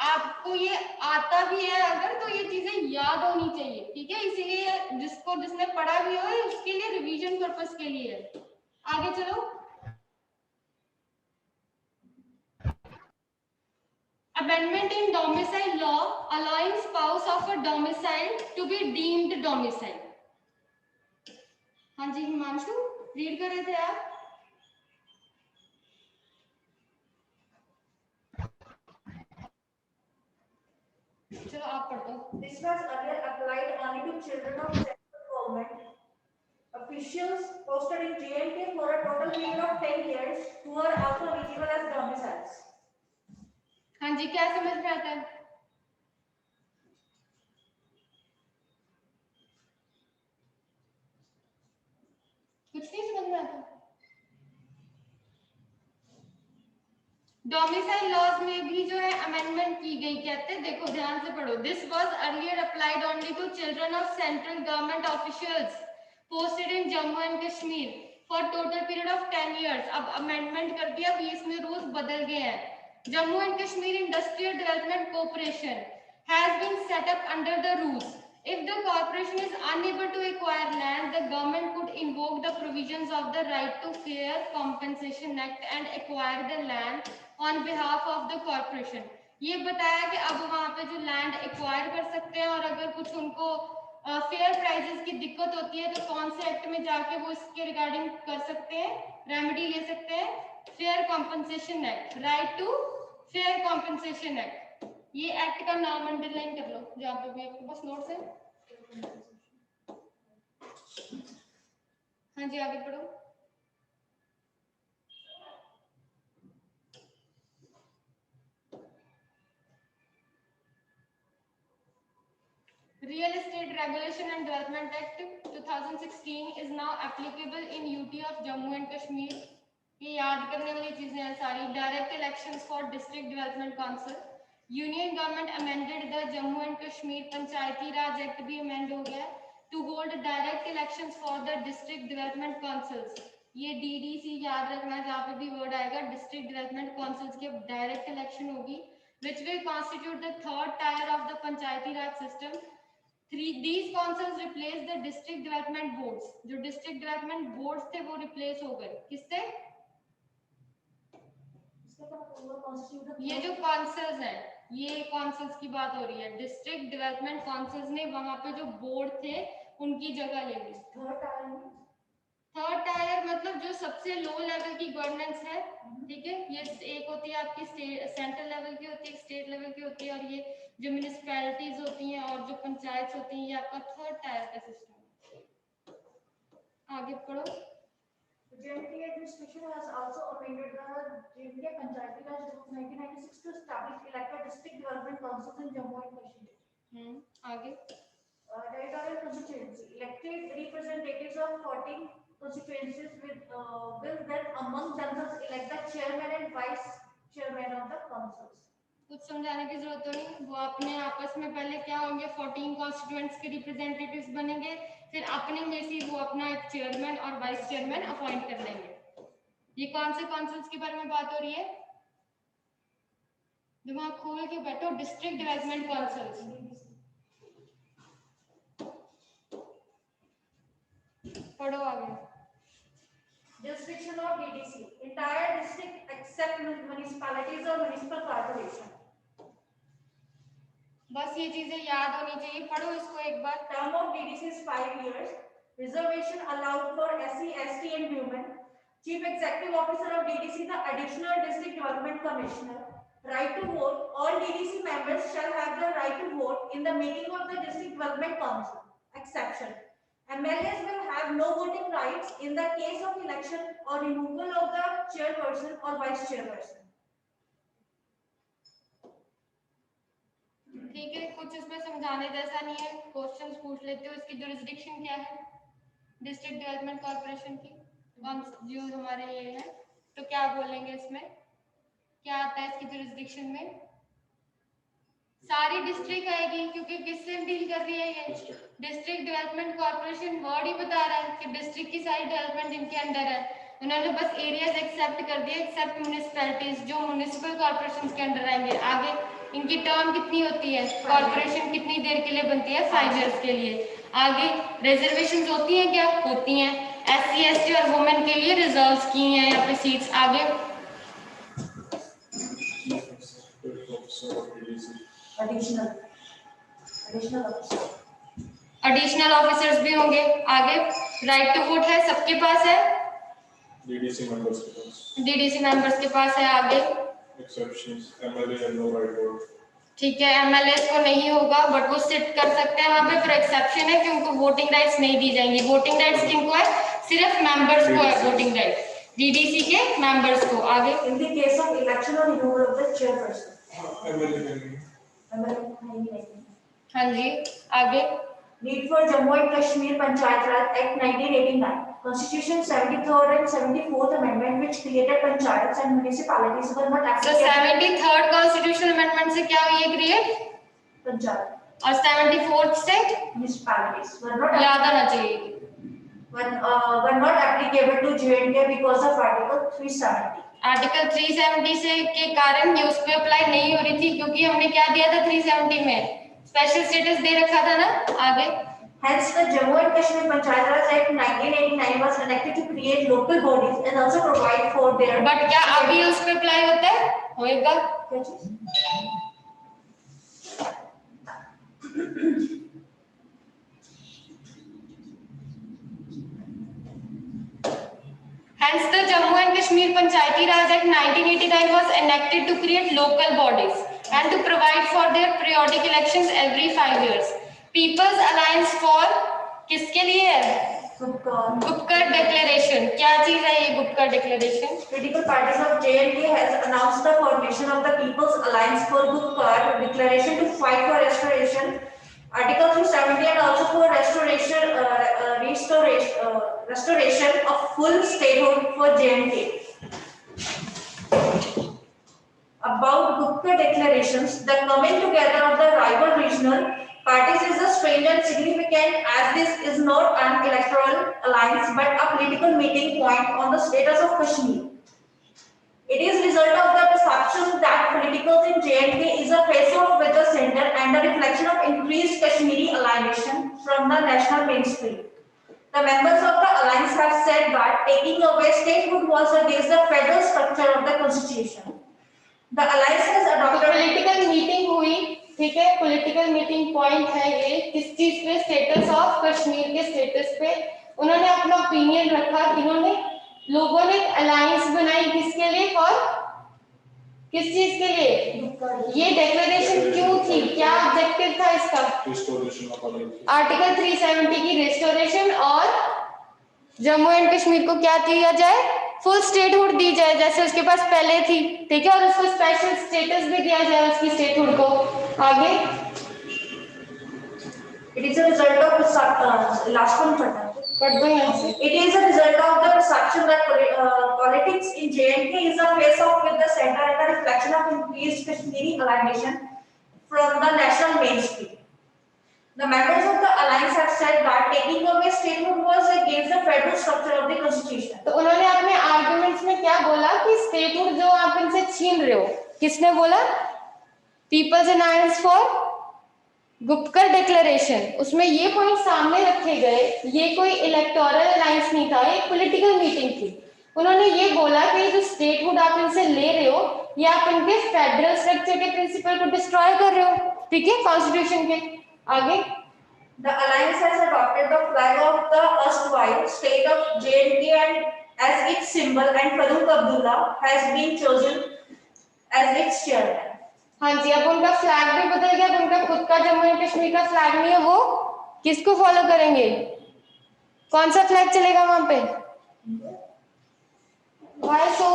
आपको ये आता भी है अगर तो ये चीजें याद होनी चाहिए। ठीक है, इसीलिए जिसने पढ़ा भी हो उसके लिए रिवीजन पर्पस के लिए है। आगे चलो। Amendment in domicile law allowing spouse of a domicile to be deemed domicile। हाँ जी हिमांशु रीड कर रहे थे आप। चलो आप पढ़ दो। This was earlier applied only to children of central government officials posted in J&K for a total period of 10 years who are also eligible as domiciles. हाँ जी क्या समझ में आता है, कुछ नहीं समझ में आता। डोमिसाइल लॉज में भी जो है अमेंडमेंट की गई, कहते हैं देखो ध्यान से पढ़ो, this was earlier applied only to children of central government officials posted in Jammu and Kashmir for total period of 10 years। अब अमेंडमेंट कर दिया, अभी इसमें रूल्स बदल गए हैं। Jammu and Kashmir industrial development corporation has been set up under the rules. If the corporation is unable to acquire land, the government could invoke the provisions of the Right to Fair Compensation Act and acquire the land on behalf of the corporation। ये बताया कि अब वहाँ पे जो land acquire कर सकते हैं और अगर कुछ उनको फेयर प्राइसेस की दिक्कत होती है तो कौन से एक्ट में जाके वो इसके रिगार्डिंग कर सकते हैं, रेमेडी ले सकते हैं, fair compensation act, right to fair compensation act. ये एक्ट का नाम अंडरलाइन कर लो जहाँ पे भी आपके पास नोट्स है। हाँ जी आगे पढ़ो। Real Estate Regulation and Development Act 2016 is now applicable in UT of Jammu and Kashmir। ये याद करने वाली चीजें हैं सारी। Direct elections for District Development Council। Union Government amended the Jammu and Kashmir Panchayati Raj Act भी amend हो गया to hold direct elections for the District Development Councils। ये DDC याद रखना, जहाँ पे भी वर्ड आएगा District Development Councils की direct election होगी, which will constitute the third tier of the Panchayati Raj system। These councils replace the district development boards। जो district development boards थे वो replace हो गए किससे? ये जो councils हैं, ये councils की बात हो रही है। district development councils ने वहां पे जो board थे उनकी जगह ले ली। थर्ड टायर मतलब जो सबसे लो लेवल की गवर्नेंस है, ठीक है। ये एक होती है आपकी सेंट्रल लेवल की होती है, स्टेट लेवल की होती है, और ये जो म्युनिसिपैलिटीज होती हैं और जो पंचायत होती हैं, ये आपका थर्ड टायर का सिस्टम है। आगे पढ़ो। JNK administration has also amended the JNK Panchayati Raj Act of 1996 to establish elected district development councils in Jammu and Kashmir। आगे Territorial constituency elected representatives of 14 constituencies will then among themselves elect the chairman and vice chairman of the councils। कुछ समझाने की जरूरत तो नहीं, वो अपने आपस में पहले क्या होंगे, 14 कॉन्स्टिट्यूएंट्स के रिप्रेजेंटेटिव्स बनेंगे, फिर अपने में से वो अपना एक चेयरमैन और वाइस चेयरमैन अपॉइंट कर लेंगे। ये कौन से काउंसिल्स के बारे में बात हो रही है? दिमाग खोल के बैठो, डिस्ट्रिक्ट डेवलपमेंट काउंसिल्स। पढ़ो आगे। Jurisdiction of DDC entire district except municipalities or municipal corporation। बस ये चीजें याद होनी चाहिए, पढ़ो इसको एक बार। Term of DDC is 5 years। Reservation allowed for SC, ST and women। Chief Executive Officer of DDC, the Additional District Development Commissioner। Right to vote, all DDC members shall have the right to vote in the meeting of the District Development Council। Exception: MLAs will have no voting rights in the case of election or removal of the chairperson or vice chairperson। ठीक है, कुछ इसमें समझाने जैसा नहीं है, questions पूछ लेते हो। इसकी जुरिस्डिक्शन क्या है डिस्ट्रिक्ट डेवलपमेंट कॉर्पोरेशन की? जो हमारे ये है, तो क्या बोलेंगे इसमें, क्या आता है इसकी जुरिस्डिक्शन में? सारी डिस्ट्रिक्ट आएगी, क्योंकि किससे डील कर रही है ये? डिस्ट्रिक्ट डेवलपमेंट कॉर्पोरेशन वर्ड ही बता रहा है कि डिस्ट्रिक्ट की सारी डेवलपमेंट इनके अंडर है। उन्होंने बस एरियाज एक्सेप्ट कर दिए, एक्सेप्ट म्युनिसिपैलिटीज जो म्युनिसिपल कॉर्पोरेशन के अंडर आएंगे। आगे इनकी टर्म कितनी होती है? कॉर्पोरेशन कितनी देर के लिए बनती है? 5 years के लिए। आगे रिजर्वेशंस होती हैं क्या? होती हैं। SC, ST और वुमेन के लिए रिजर्व्स की हैं यहाँ पे सीट्स। आगे एडिशनल ऑफिसर्स भी होंगे। आगे राइट टू वोट है, सबके पास है? DDC members के पास। DDC मेंबर्स के पास है। आगे Exceptions, MLA and no right vote। ठीक है, MLAs को नहीं होगा, बट वो सिट कर सकते हैं वहां पे। फिर एक्सेप्शन है कि उनको वोटिंग राइट्स नहीं दी जाएंगी। वोटिंग राइट्स किनको है? सिर्फ मेंबर्स को है वोटिंग राइट, DDC के मेंबर्स को। आगे In the case of election or removal of the chairperson। MLA नहीं। MLA नहीं। हाँ जी आगे Need for Jammu and Kashmir Panchayat Raj Act 1989, Constitution 73rd and 74th Amendment, which created panchayats and municipalities, were not So applicable. 73rd Constitutional Amendment से क्या हुई है create? Panchayat और 74th से municipalities were not याद आना चाहिए. were not applicable to J&K because of Article 370. Article 370 से के कारण ये उस पे अप्लाई नहीं हो रही थी क्योंकि हमने क्या दिया था 370 में स्पेशल स्टेटस दे रखा था ना आगे. Hence, the Jammu and Kashmir Panchayat Raj Act 1989 was enacted to create local bodies and also provide for their. But क्या अभी उस पे अप्लाई होता है? होएगा. Hence, the Jammu and Kashmir Panchayati Raj Act 1989 was enacted to create local bodies and to provide for their periodic elections every 5 years. People's Alliance for किसके लिए है? Gupkar Declaration. क्या चीज है ये Gupkar Declaration? Political parties of J&K has announced the formation of the People's Alliance for Gupkar Declaration to fight for restoration. Article 370 and also for restoration of full statehood for J&K. About Gupkar declarations, the coming together of the rival regional parties is a strange and significant, as this is not an electoral alliance but a political meeting point on the status of Kashmir. It is result of the perception that politicals in J&K is a face-off with the center and a reflection of increased Kashmiri alienation from the national mainstream. The members of the alliance have said that taking away statehood was against the federal structure of the constitution. The alliance has adopted. Political meeting हुई, ठीक है? Political meeting point है ये किस चीज पे? Status of Kashmir के status पे उन्होंने अपना ओपिनियन रखा. किन्होंने? लोगों ने अलायंस बनाई किसके लिए? और किस चीज के लिए? ये डिक्लेरेशन क्यों थी? क्या ऑब्जेक्टिव था इसका? आर्टिकल 370 की रेस्टोरेशन और जम्मू एंड कश्मीर को क्या दिया जाए? फुल स्टेटहुड दी जाए जैसे उसके पास पहले थी, ठीक है? और उसको स्पेशल स्टेटस भी दिया जाए उसकी स्टेटहुड को. आगे It is a result of last one पढ़ दो यहाँ से. It is a result of the perception that politics in J&K is a face-off with the center and a reflection of increased Kashmiri alienation from the national mainstream. The members of the alliance have said that taking away statehood was against the federal structure of the constitution. तो उन्होंने अपने arguments में क्या बोला कि statehood जो आप इनसे छीन रहे हो, किसने बोला? People's alliance for Gupkar declaration. उसमें ये पॉइंट सामने रखे गए. ये कोई इलेक्टोरल अलायंस नहीं था, एक पॉलिटिकल मीटिंग थी. उन्होंने ये बोला कि जो स्टेटहुड आप इनसे ले रहे हो ये आप इनके फेडरल स्ट्रक्चर के प्रिंसिपल को डिस्ट्रॉय कर रहे हो, ठीक है? कॉन्स्टिट्यूशन के. आगे The alliance has adopted the flag of the erstwhile state of J&K and as its symbol, and Farooq Abdullah has been chosen as its chairman. हाँ जी, अब उनका फ्लैग भी बदल गया. अब उनका खुद का जम्मू एंड कश्मीर का फ्लैग नहीं है. वो किसको फॉलो करेंगे? कौन सा फ्लैग चलेगा वहां पे? Why so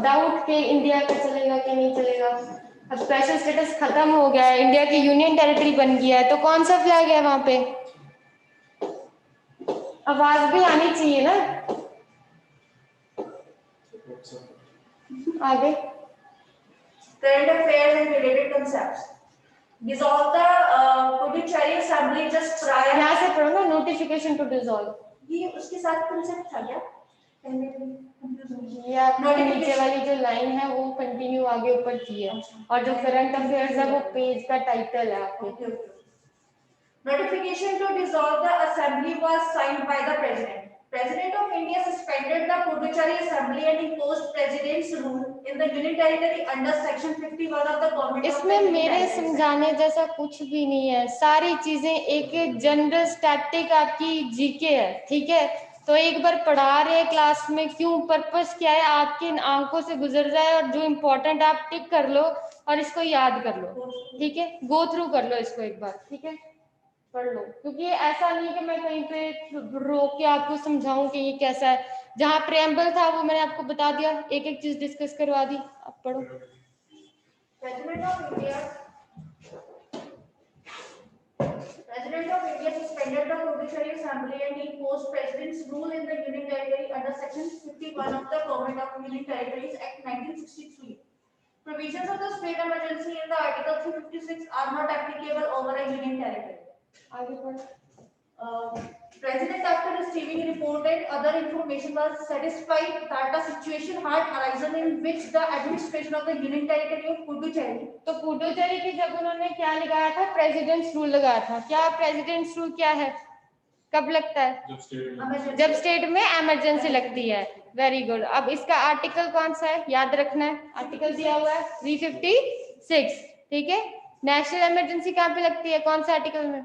डाउट के इंडिया का चलेगा कि नहीं चलेगा? अब स्पेशल स्टेटस खत्म हो गया है, इंडिया की यूनियन टेरिटरी बन गया है, तो कौन सा फ्लैग है वहां पे? आवाज भी आनी चाहिए ना. आगे Current affairs and related concepts. Dissolve the Puducherry Assembly just prior. यहाँ से पढ़ो ना, नोटिफिकेशन टू डिसॉल्व. ये उसके साथ concept था क्या? ये आपकी नीचे वाली जो लाइन है वो कंटिन्यू आगे ऊपर की है और जो करंट अफेयर्स है वो पेज का टाइटल है आपके. Notification to dissolve the assembly was signed by the president. President of India suspended the Puducherry Assembly and imposed president's rule in the Union Territory under Section 51 of the Government. इसमें मेरे समझाने जैसा कुछ भी नहीं है. सारी चीजें एक जनरल स्टैटिक आपकी जीके है, ठीक है? तो एक बार पढ़ा रहे हैं क्लास में, क्यों, पर्पस क्या है, आपकी आंखों से गुजर जाए और जो इम्पोर्टेंट आप टिक कर लो और इसको याद कर लो, ठीक है? गो थ्रू कर लो इसको एक बार, ठीक है? पढ़ लो, क्योंकि ऐसा नहीं कि मैं कहीं पे रोक के आपको समझाऊं कि ये कैसा है. जहाँ प्रेम्बल था वो मैंने आपको बता दिया, एक एक चीज डिस्कस करवा दी. अब पढ़ो. President of India President of India suspended the Puducherry Assembly and imposed President's rule in the Union Territory under Section 51 of the Government of Union Territories Act 1963. Provisions of the state emergency in the Article 356 are not applicable over a Union territory. आगे बढ़. President, after receiving reported other information, was satisfied that a situation had arisen in which the administration of the Union Territory of Puducherry. तो पुडुचेरी की जब उन्होंने क्या लगाया था, presidents rule लगाया था. क्या प्रेसिडेंट्स रूल क्या है, कब लगता है, जब स्टेट में इमरजेंसी लगती है. Very good. अब इसका आर्टिकल कौन सा है, याद रखना है. आर्टिकल दिया हुआ है 356. ठीक है. नेशनल इमरजेंसी कहाँ पे लगती है, कौन से आर्टिकल में?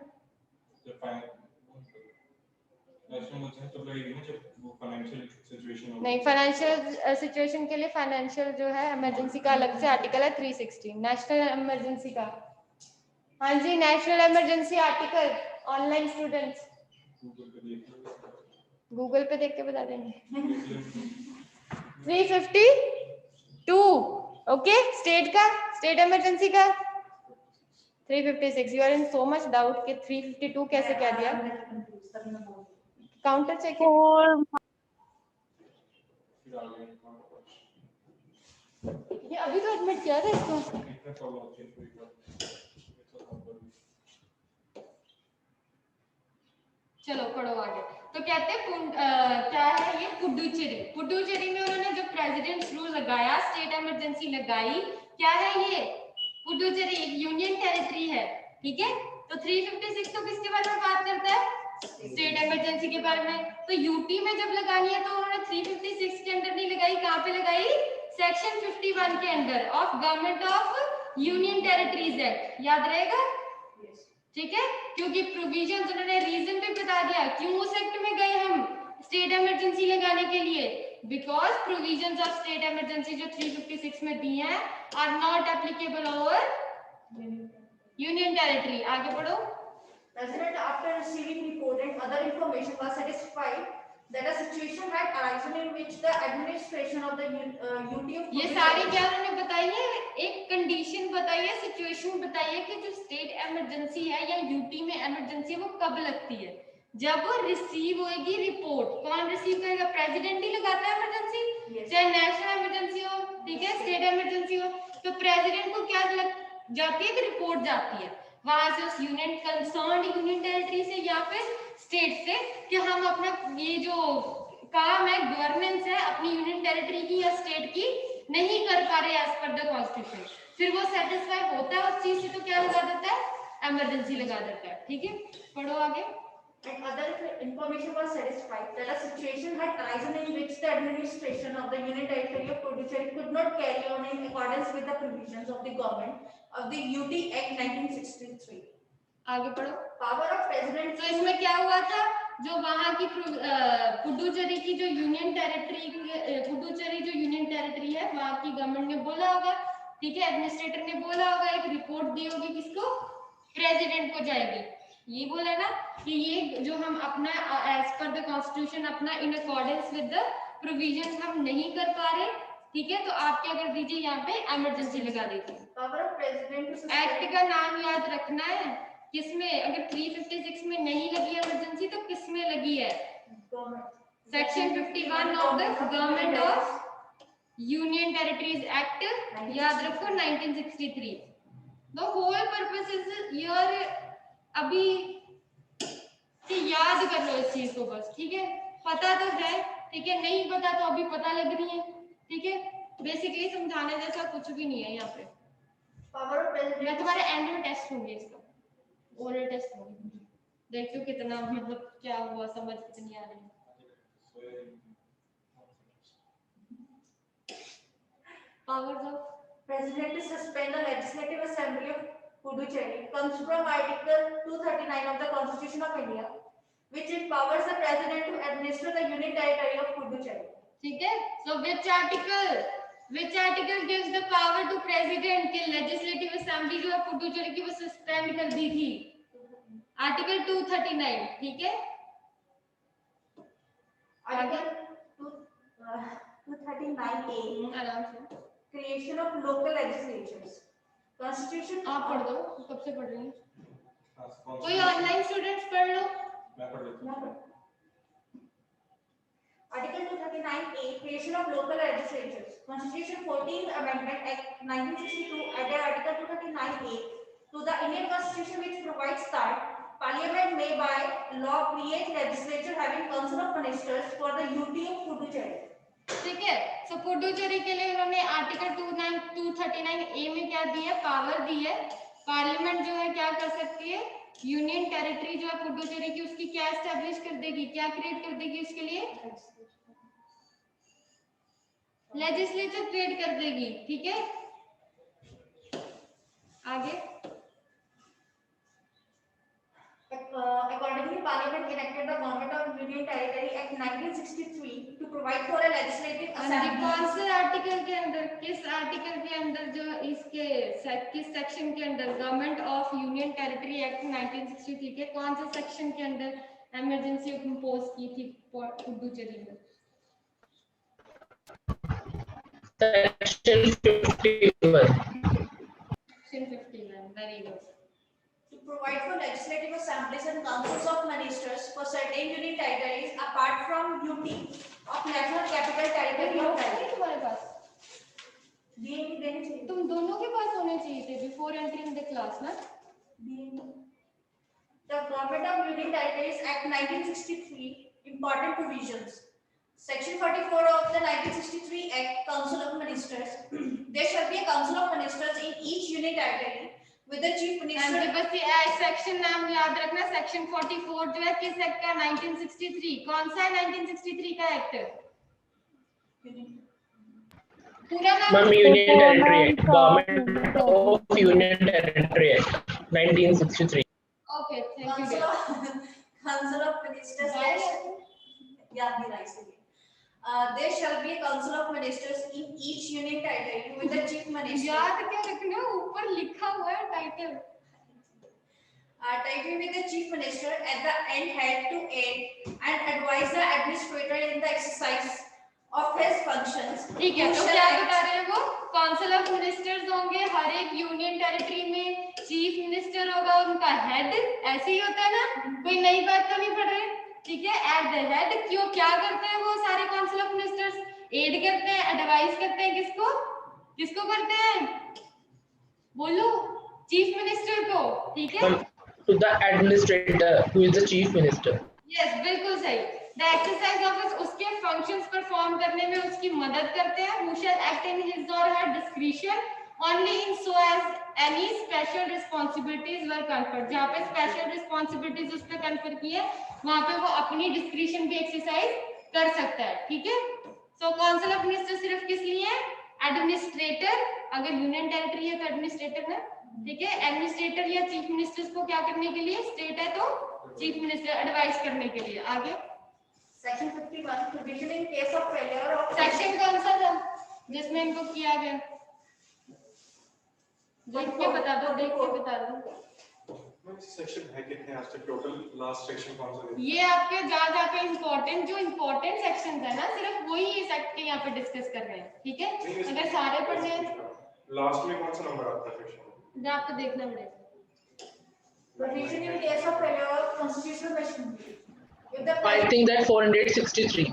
नहीं, फाइनेंशियल सिचुएशन के लिए फाइनेंशियल जो है इमरजेंसी का अलग से आर्टिकल है 360. नेशनल इमरजेंसी का, हाँ जी, national emergency article. Online students Google पे देख के बता देंगे. 352. ओके. स्टेट का, स्टेट इमरजेंसी का 356. You are in so much doubt कि 352 कैसे क्या दिया. Counter check. ये अभी तो एडमिट किया था इसको. चलो पढ़ो आगे. तो कहते हैं क्या है ये, पुडुचेरी. पुडुचेरी में उन्होंने जो प्रेसिडेंट्स रूल लगाया, स्टेट इमरजेंसी लगाई. क्या है ये, पुडुचेरी एक यूनियन टेरिटरी है. ठीक है. तो 356 तो किसके बारे में बात करता है, स्टेट इमरजेंसी के बारे में. तो यूटी में जब लगानी है तो उन्होंने 356 के अंदर नहीं लगाई, कहां पे लगाई, सेक्शन 51 के अंदर of government of union territories act. याद रहेगा. ठीक है. क्योंकि प्रोविजंस, उन्होंने रीजन भी बता दिया क्यों उस एक्ट में गए हम स्टेट इमरजेंसी लगाने के लिए. Because provisions of state emergency जो 356 में दी हैं are not applicable over union territory. आगे पढ़ो. President, after receiving report and other information, was satisfied that a situation had arisen in which the administration of the UT of ये सारी क्या उन्होंने बताई है, एक कंडीशन बताई है, सिचुएशन बताई है कि जो स्टेट इमरजेंसी है या यूटी में इमरजेंसी है वो कब लगती है, जब वो रिसीव होगी रिपोर्ट. कौन रिसीव करेगा, प्रेसिडेंट ही लगाता है इमरजेंसी. चाहे नेशनल इमरजेंसी हो, ठीक है, स्टेट इमरजेंसी हो, तो प्रेसिडेंट को क्या जाती है, रिपोर्ट जाती है वहां से उस यूनियन कंसर्न यूनियन टेरिटरी से या फिर स्टेट से कि हम अपना ये जो काम है, गवर्नेंस है अपनी यूनियन टेरिटरी की या स्टेट की नहीं कर पा रहे एज पर द कॉन्स्टिट्यूशन. फिर वो सेटिस्फाई होता है उस चीज से तो क्या लगा देता है, इमरजेंसी लगा देता है. ठीक है. पढ़ो आगे. And other information was satisfied that a situation had arisen in which the administration of the Union Territory of Puducherry could not carry on in accordance with the provisions of the government of the UT Act 1963. आगे पढ़ो. Power of President. तो इसमें क्या हुआ था, जो वहां की पुडुचेरी की जो यूनियन टेरिटरी, पुडुचेरी जो यूनियन टेरिटरी है वहां की गवर्नमेंट ने बोला होगा, ठीक है, एडमिनिस्ट्रेटर ने बोला होगा, एक रिपोर्ट दी होगी, किसको, प्रेसिडेंट को जाएगी. ये बोला ना कि ये जो हम अपना एज पर द कॉन्स्टिट्यूशन अपना in accordance with the provisions हम नहीं कर पा रहे. ठीक है. तो आप क्या कर दीजिए, यहाँ पे इमरजेंसी लगा दीजिए. Power of President. एक्ट का नाम याद रखना है, किसमें, अगर 356 में नहीं लगी इमरजेंसी तो किसमें लगी है, section 51 of the government of union territories act. याद रखो 1963. The whole purpose is your, अभी याद कर लो इस चीज को बस. ठीक है. पता तो है, ठीक है, नहीं पता तो अभी पता लग रही है. ठीक है. बेसिकली समझाने जैसा कुछ भी नहीं है यहाँ पे. Power of President. मैं तुम्हारे एंड में टेस्ट होंगे, इसका ओरल टेस्ट होंगे, देखो कितना मतलब क्या हुआ, समझ कितनी आ रही है. Powers of President to suspend the Legislative Assembly of Puducherry comes from Article 239 of the Constitution of India, which empowers the President to administer the Union Territory of Puducherry. ठीक है. So which article gives the power to President कि Legislative Assembly जो है पुडुचेरी की वो suspend कर दी थी, article 239. ठीक है. Article 239A. आराम से. Creation of local legislatures. Constitution. आप पढ़ दो, कब से पढ़ रही हैं. कोई ऑनलाइन स्टूडेंट्स पढ़ लो। मैं पढ़ लेता हूँ। Article 239A, creation of local legislatures. Constitution 14th Amendment Act 1962 added Article 239A to the Indian Constitution, which provides that Parliament may by law create legislature having council of ministers for the UT of Puducherry. ठीक है, सो पुडुचेरी के लिए उन्होंने article 239A में क्या दिया, power दी है। Parliament जो है क्या कर सकती है, यूनियन टेरिटरी जो है पुडुचेरी की, उसकी क्या एस्टेब्लिश कर देगी, क्या क्रिएट कर देगी, उसके लिए लेजिस्लेचर क्रिएट कर देगी। ठीक है, आगे। Accordingly, Parliament enacted the Government of Union Territory Act 1963 to provide for a legislative assembly. कौन से आर्टिकल के अंदर, किस आर्टिकल के अंदर, जो इसके किस सेक्शन के अंदर government of union territory act 1963 के कौन से सेक्शन के अंदर इमरजेंसी इंपोज की थी पुडुचेरी में? Section 51. Section 51, very good. To provide for legislative assemblies and councils of ministers for certain union territories apart from UT of National Capital Territory of Delhi. तुम्हारे पास देने चाहिए। तुम दोनों के पास होने चाहिए थे बिफोर एंटरिंग द क्लास ना। The Government of Union Territories Act 1963, important provisions. Section 44 of the 1963 Act, Council of Ministers. There shall be a Council of Ministers in each union territory with the Chief Minister. बस ये section नाम याद रखना, section 44 जो है किस act का, 1963। कौन सा है 1963 का एक्ट? पूरा नाम Ma'am, Union Territory Act, Government of Union Territory Act 1963. Okay, thank you. Council of Ministers. Yeah, the right again. There shall be a council of ministers in each union territory with the chief minister. याद क्या रखना, ऊपर लिखा हुआ है title. Title with the chief minister at the end head to aid and advise the administrator in the exercise of his functions. ठीक है, तो क्या बता रहे हैं वो? काउंसिल ऑफ मिनिस्टर्स होंगे हर एक यूनियन टेरिटरी में, चीफ मिनिस्टर होगा उनका हेड, ऐसे ही होता है ना, कोई नई बात तो नहीं पढ़ रहे। ठीक है, एट द हेड, क्यों, क्या करते हैं वो सारे काउंसिल ऑफ मिनिस्टर्स? एड करते हैं, एडवाइस करते हैं, किसको किसको करते हैं, बोलो, चीफ मिनिस्टर को। ठीक है, To the administrator, who is the chief minister. Yes, बिल्कुल सही। द एक्सरसाइज ऑफ उसके फंक्शंस परफॉर्म करने में उसकी मदद करते हैं। Who shell act in his और हर discretion only in so as any special responsibilities were conferred। जहाँ पे स्पेशल रिस्पॉन्सिबिलिटीज उस पर कन्फर की है, वहाँ पे वो अपनी डिस्क्रिशन भी एक्सरसाइज कर सकता है। ठीक है, सो काउंसिल ऑफ मिनिस्टर सिर्फ किस लिए है? एडमिनिस्ट्रेटर, अगर यूनियन टेरिटरी है तो एडमिनिस्ट्रेटर है। ठीक है, एडमिनिस्ट्रेटर या चीफ मिनिस्टर्स को क्या करने के लिए, स्टेट है तो चीफ मिनिस्टर एडवाइस करने के लिए। आगे Section 51, provision in case of failure of. Section कौन सा था जिसमें इनको किया गया? देख के बता दो, देख के बता दो। सेक्शन है कितने आज तक टोटल? लास्ट सेक्शन कौन सा है? ये आपके जहाँ पे इम्पोर्टेंट, जो इम्पोर्टेंट सेक्शंस है ना, सिर्फ वही इस एक्ट के यहाँ पे डिस्कस कर रहे हैं। ठीक है, अगर सारे पढ़ने हैं लास्ट में कौन सा नंबर आता है सेक्शन? तो आपको देखना पड़ेगा। Provision in case of failure of constitutional machinery. If the I think that 463.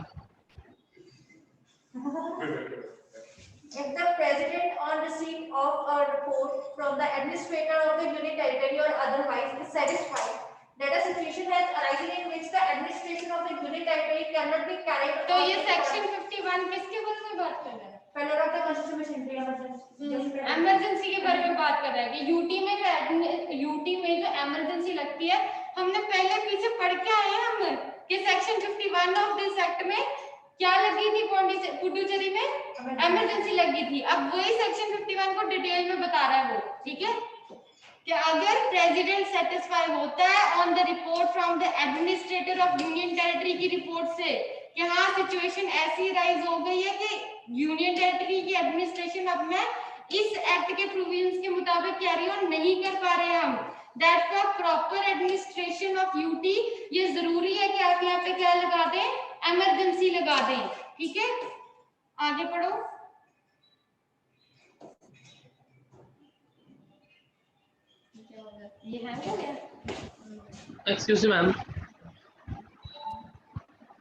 If the president on receipt of a report from the administrator of the union territory or otherwise is satisfied that a situation has arisen in which the administration of the union territory cannot be carried out. तो ये section 51 किसके बारे में बात कर रहा है? failure of the constitutional machinery emergency. Emergency के बारे में बात कर रहा है कि यूटी में जो इमरजेंसी लगती है, हमने पहले पीछे पढ़ के आए हैं हम कि सेक्शन 51 ऑफ दिस एक्ट में क्या लगी थी, पुडुचेरी में इमरजेंसी लगी थी। अब वही सेक्शन 51 को डिटेल में बता रहा है वो। ठीक है, कि अगर प्रेसिडेंट सेटिस्फाई होता है on the report from the administrator of union territory की रिपोर्ट से कि हाँ सिचुएशन ऐसी राइज हो गई है कि यूनियन टेरिटरी की एडमिनिस्ट्रेशन अब मैं इस एक्ट के प्रोविजंस के मुताबिक कैरी ऑन नहीं कर पा रहे हैं हम, that for proper administration of UT ये जरूरी है कि आप यहाँ पे क्या लगा दें, इमरजेंसी लगा दें। ठीक है, आगे पढ़ो। क्या हो रहा ये हैंग हो गया? Excuse me, ma'am.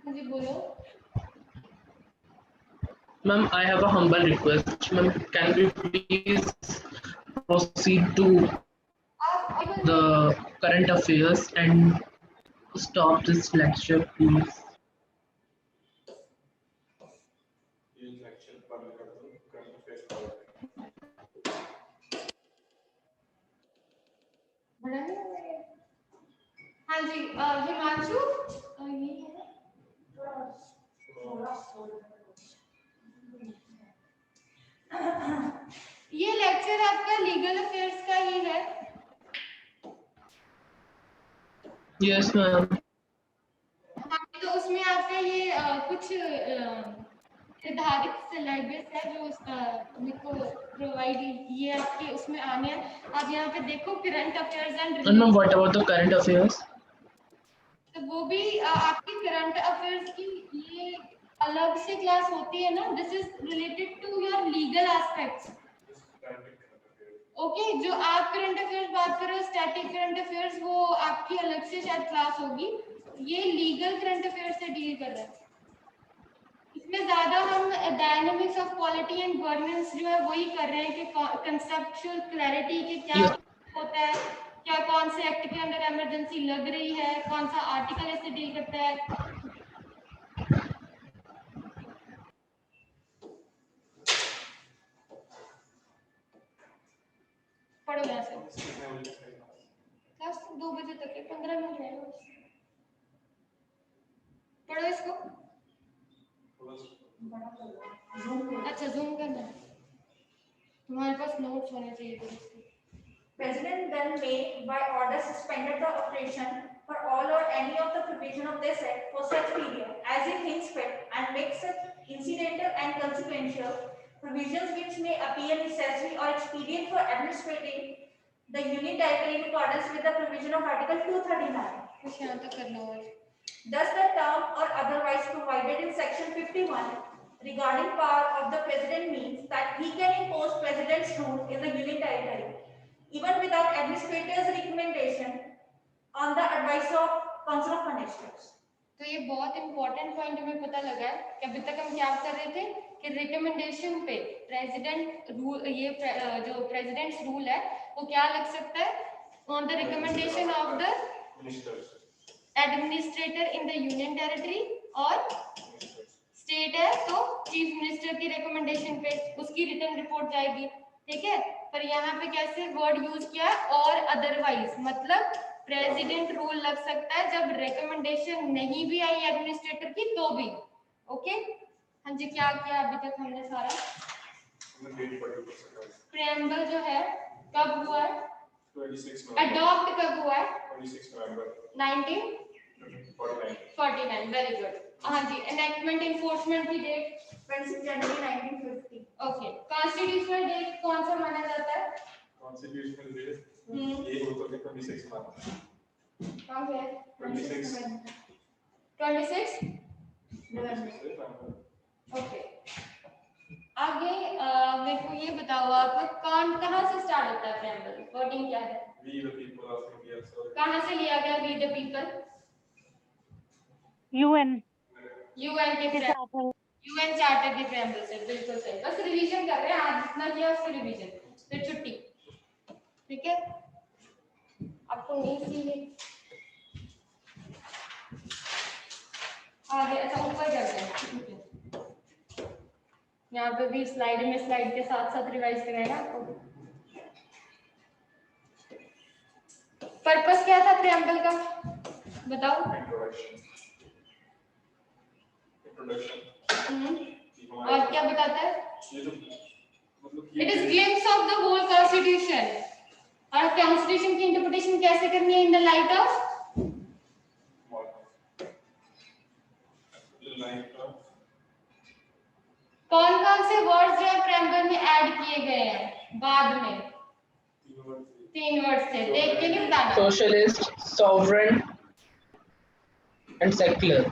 जी बोलो। Ma'am, I have a humble request. Ma'am, can we please proceed to आप the current affairs and stop this lecture, please? ये लेक्चर बंद कर दो, करंट अफेयर्स कवर करें। बड़ा नहीं हो गया? हाँ जी, हिमांशु, ये है ना? ये लेक्चर आपका लीगल अफेयर्स का ही है। Yes, ma'am. हाँ, तो उसमें आपका ये कुछ निर्धारित सिलेबस है जो उसका मेरे को प्रोवाइड, ये आपके उसमें आने हैं। आप यहाँ पे देखो current affairs and And ma'am, what about the current affairs? तो वो भी आपकी करंट अफेयर्स की ये अलग से क्लास होती है ना। This is related to your legal aspects. Okay, जो आप करंट अफेयर्स बात कर रहे हो, स्टैटिक करंट अफेयर्स, वो आपकी अलग से शायद क्लास होगी। ये लीगल करंट अफेयर्स से डील कर रहा है। इसमें ज्यादा हम dynamics of polity and governance जो है वही कर रहे हैं कि कंसेप्चुअल क्लैरिटी के क्या होता है, क्या कौन से एक्ट के अंदर इमरजेंसी लग रही है, कौन सा आर्टिकल इससे डील करता है। पढ़ो यहाँ से। क्लास 2 बजे तक है, 15 मिनट है। पढ़ो इसको। अच्छा, जूम करना है। तुम्हारे पास नोट्स होने चाहिए थे। President then may by order suspended the operation for all or any of the provision of this act for such period as he thinks fit and makes such incidental and consequential provisions which may appear necessary or expedient for administrating the union territory in accordance with the provision of Article 239. कुछ यहाँ तक करना और Thus, the term or otherwise provided in Section 51 regarding power of the President means that he can impose President's rule in the Union Territory, even without administrator's recommendation on the advice of Council of Ministers. तो ये बहुत important point हमें पता लगा है कि अभी तक हम क्या कर रहे थे कि रिकमेंडेशन पे प्रेसिडेंट रूल, ये जो प्रेसिडेंट्स रूल है वो क्या लग सकता है, on the recommendation of the administrator in the union territory, और स्टेट है तो चीफ मिनिस्टर की रिकमेंडेशन पे उसकी रिटर्न रिपोर्ट जाएगी। ठीक है, पर यहाँ पे कैसे वर्ड यूज किया है, और अदरवाइज, मतलब प्रेसिडेंट रूल लग सकता है जब रिकमेंडेशन नहीं भी आई एडमिनिस्ट्रेटर की तो भी। ओके, हाँ जी, क्या किया अभी तक हमने सारा? प्रेम्बल जो है कब हुआ है, अडॉप्ट कब हुआ है? 26 नवंबर 1949। Very good. हाँ जी, एनेक्टमेंट इन्फोर्समेंट की date 26 January 1950. Okay. Constitutional date कौन सा माना जाता है? कॉन्स्टिट्यूशनल डेट ये होता है 26 मार्च। कौन है? 26 26 November. ओके। आगे मेरे को ये बताओ आप, कौन कहाँ से स्टार्ट होता है प्रेम्बल? वर्डिंग क्या है? We the people of India. कहाँ से लिया गया we the people? UN UN के यूएन चार्टर के प्रेम्बल से। बिल्कुल सही। बस रिवीजन कर रहे हैं, आज जितना किया उसकी रिवीजन, फिर छुट्टी। ठीक है, आपको नहीं चाहिए आगे? अच्छा, ऊपर करते हैं। यहाँ पे भी स्लाइड के साथ साथ रिवाइज कराएगा आपको। पर्पस क्या था प्रेम्बल का, बताओ। इंट्रोडक्शन। और क्या बताता है? ये तो मतलब it is glimpse of the whole constitution. और कॉन्स्टिट्यूशन की इंटरप्रिटेशन कैसे करनी है इन द लाइट ऑफ? कौन कौन से वर्ड्स जो है प्रेम्बल में ऐड किए गए हैं बाद में? 3 वर्ड्स थे, देख के नहीं बताना। Socialist, sovereign, and secular.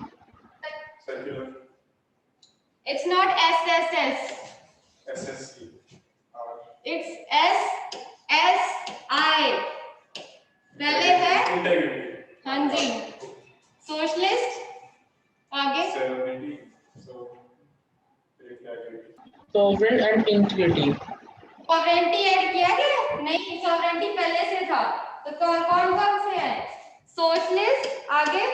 Secular It's not SSS. SSC It's SSI. पहले है इंटेग्रिटी, हाँ जी सोशलिस्ट, आगे सेरेनिटी, सो फिर क्या करेंगे? sovereign and integrity. Sovereignty add किया गया नहीं, सॉवरेंटी पहले से था। तो कौन कौन कौन से हैं? सोशलिस्ट, आगे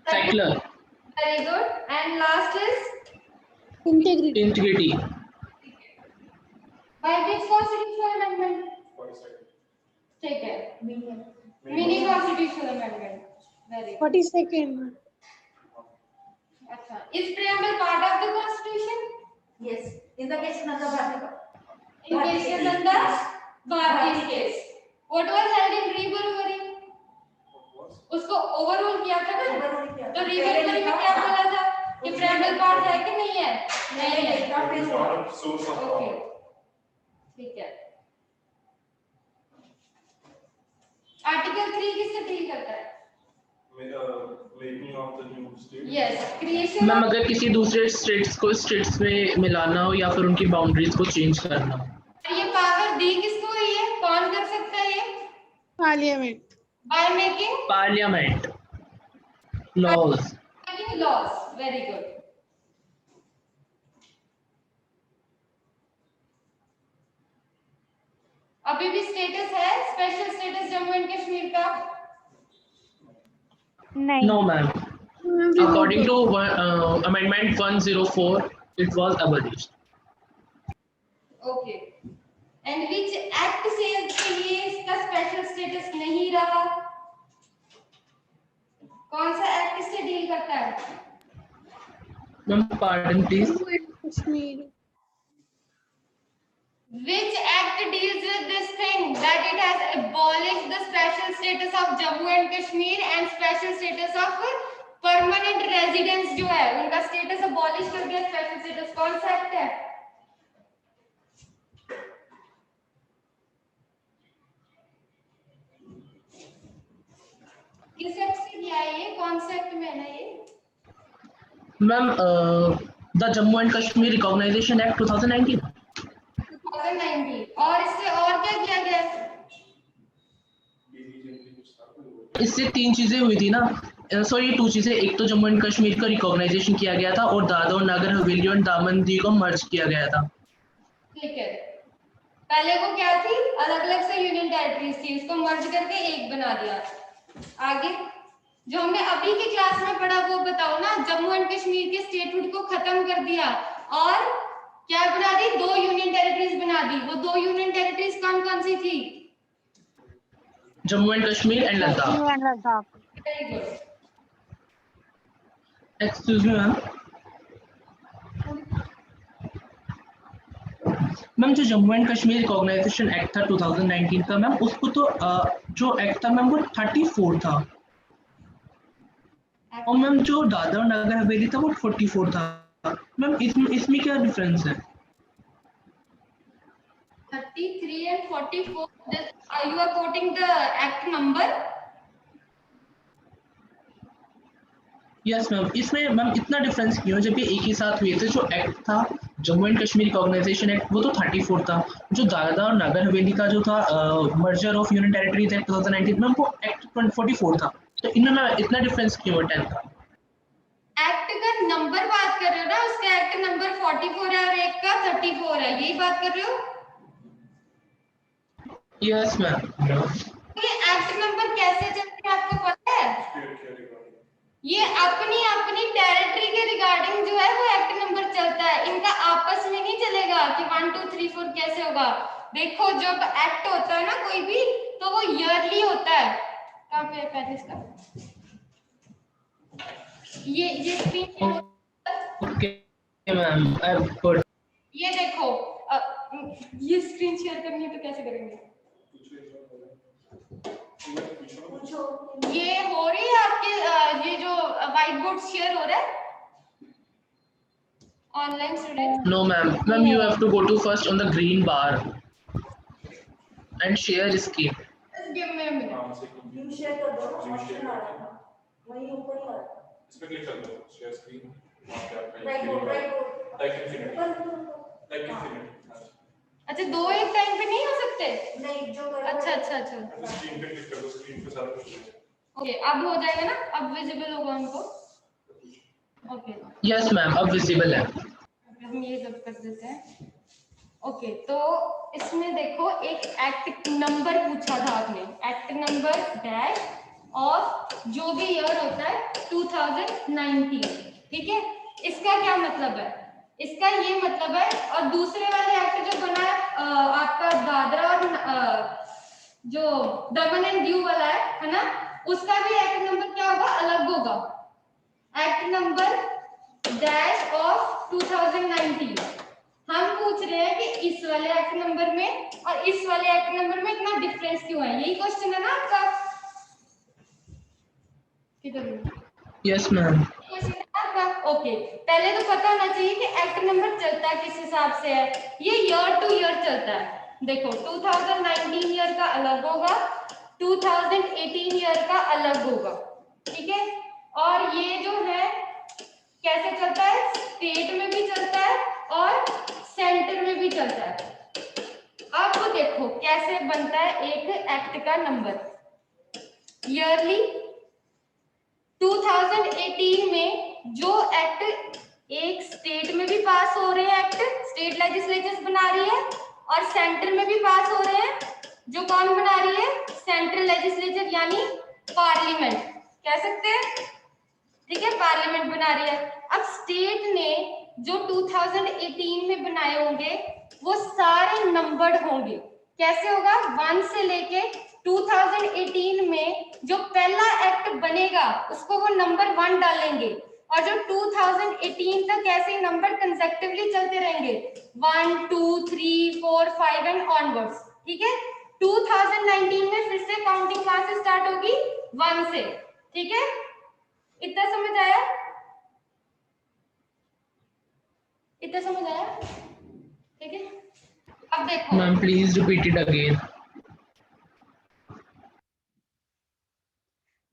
Secular. Very good, and last is Integrity. By which constitutional amendment? 42nd. ठीक है, Medium. Mini constitutional amendment, very good. 42nd. अच्छा, is preamble part of the constitution? Yes. In the case of Bharati. In case under Bharati's case, what was held in Rebury? What was? उसको overall किया था ना, Overrule किया था। तो रिबेरी में क्या बोला था कि preamble part है कि नहीं है? नहीं है। It is not a source of okay, power. ठीक है। आर्टिकल 3 किससे डील करता है? Making of the new state. Yes, creation ma'am अगर किसी दूसरे स्टेट्स को स्टेट्स में मिलाना हो या फिर उनकी बाउंड्रीज को चेंज करना हो। ये पावर दी किसको हुई है? कौन कर सकता है ये? Parliament. By making parliament laws. Laws, very good. अभी भी स्टेटस है special status Jammu and Kashmir का? No ma'am, according to amendment 104 it was abolished. Okay, and which act says के लिए इसका स्पेशल स्टेटस नहीं रहा? कौन सा एक्ट इससे डील करता है? Ma'am pardon please. Jammu and Kashmir. Which act deals with this thing that it has abolished the special status of Jammu and Kashmir and special status of permanent residents जो है उनका status abolish कर दिया। special status कौन सा act है? किस act से किया है ये? कौन से एक्ट में है ना ये? Ma'am the Jammu and Kashmir reorganisation act 2019। 2019। और इससे और क्या किया गया है? इससे 3 चीजें हुई थी ना, सॉरी 2 चीजें। एक तो जम्मू एंड कश्मीर का रिकॉग्नाइजेशन किया गया था और दादरा और नगर हवेली और दामन दीव को मर्ज किया गया था। ठीक है, पहले वो क्या थी? अलग अलग से यूनियन टेरिटरीज थी, उसको मर्ज करके एक बना दिया। आगे जो हमने अभी की क्लास में पढ़ा वो बताओ ना। जम्मू एंड कश्मीर के स्टेटहुड को खत्म कर दिया और क्या बना दी? 2 यूनियन टेरिटरीज बना दी। वो 2 यूनियन टेरिटरीज कौन कौन सी थी? Jammu and Kashmir and Ladakh. Very good. Excuse me ma'am, ma'am जो Jammu and Kashmir reorganisation act था 2019 का मैम, उसको तो जो एक्ट था मैम वो 34 था और मैम जो दादरा और नगर हवेली था वो 44 था। मैम इसमें क्या डिफरेंस है? 33 and 44, you are quoting the act number? Yes ma'am, इसमें मैम इतना डिफरेंस क्यों जब ये एक ही साथ हुए थे? जो एक्ट था Jammu and Kashmir reorganisation act वो तो 34 था, जो दादरा और नगर हवेली का जो था merger of union territories act 2019 ma'am वो एक्ट 44 था। तो इनमें इतना डिफरेंस क्यों है 10 का? एक्ट का नंबर बात कर रहे हो ना, उसका एक्ट नंबर 44 है और एक का 34 है, यही बात कर रहे हो? Yes ma'am. ये एक्ट नंबर कैसे चलते हैं आपको पता है? ये अपनी अपनी टेरिटरी के रिगार्डिंग जो है वो एक्ट नंबर चलता है, इनका आपस में नहीं चलेगा कि 1 2 3 4 कैसे होगा। देखो जब एक्ट होता है ना कोई भी तो वो ईयरली होता है। कहां पे है पैरिस का? ये screen okay ma'am, I have got. ये देखो ये स्क्रीन शेयर करनी है तो कैसे करेंगे? पूछो। ये हो रही है आपके ये जो व्हाइट बोर्ड शेयर हो रहा है online student? No ma'am, ma'am you have to go to first on the green bar and share screen. Just give me a minute. View share कर दो ना, ऑप्शन आ रहा था वही ऊपर ही आ रहा था। इसमें क्लिक कर दो, शेयर स्क्रीन, वहां पे आपका right board like infinity, like infinity. अच्छा, दो एक टाइम पे नहीं हो सकते? नहीं, जो करो अच्छा अच्छा अच्छा, स्क्रीन पे क्लिक कर दो, स्क्रीन पे सारा कुछ है। ओके, अब हो जाएगा ना, अब विजिबल होगा उनको। ओके, यस मैम, अब विजिबल है। हम ये सब कर देते हैं। ओके, तो इसमें देखो एक एक्ट नंबर पूछा था आपने, एक्ट नंबर डैश और जो भी ईयर होता है 2019, ठीक है। इसका क्या मतलब है? इसका ये मतलब है, और दूसरे वाले एक्ट जो बना है आपका दादरा और जो दमन एंड दीव वाला है ना, उसका भी एक्ट नंबर क्या होगा? अलग होगा। Act number dash of 2019। हम पूछ रहे हैं कि इस वाले एक्ट नंबर में और इस वाले एक्ट नंबर में इतना डिफरेंस क्यों है? यही क्वेश्चन है ना आपका? किधर? Yes ma'am. क्वेश्चन है आपका। ओके, पहले तो पता होना चाहिए कि एक्ट नंबर चलता किस हिसाब से है। ये ईयर टू ईयर चलता है। देखो 2019 ईयर का अलग होगा, 2018 ईयर का अलग होगा, ठीक है। और ये जो है कैसे चलता है? स्टेट में भी चलता है और सेंटर में भी चलता है। अब देखो कैसे बनता है एक एक्ट का नंबर। ईयरली 2018 में जो एक्ट एक स्टेट में भी पास हो रहे हैं, एक्ट स्टेट लेजिस्लेचर्स बना रही है, और सेंटर में भी पास हो रहे हैं, जो कौन बना रही है? सेंट्रल लेजिस्लेचर यानी पार्लियामेंट कह सकते हैं, ठीक है, पार्लियामेंट बना रही है। अब स्टेट ने जो 2018 में बनाए होंगे वो सारे नंबर्ड होंगे। कैसे होगा? 1 से लेके 2018 में जो पहला एक्ट बनेगा उसको वो नंबर 1 डालेंगे, और जो 2018 तक ऐसे ही नंबर कंसेक्टिवली चलते रहेंगे 1 2 3 4 5 एंड ऑनवर्ड्स, ठीक है। 2019 में फिर से काउंटिंग कहां से स्टार्ट होगी? 1 से, ठीक है। इतना समझ आया? इतना समझ आया? ठीक है। अब देखो ma'am please repeat it again.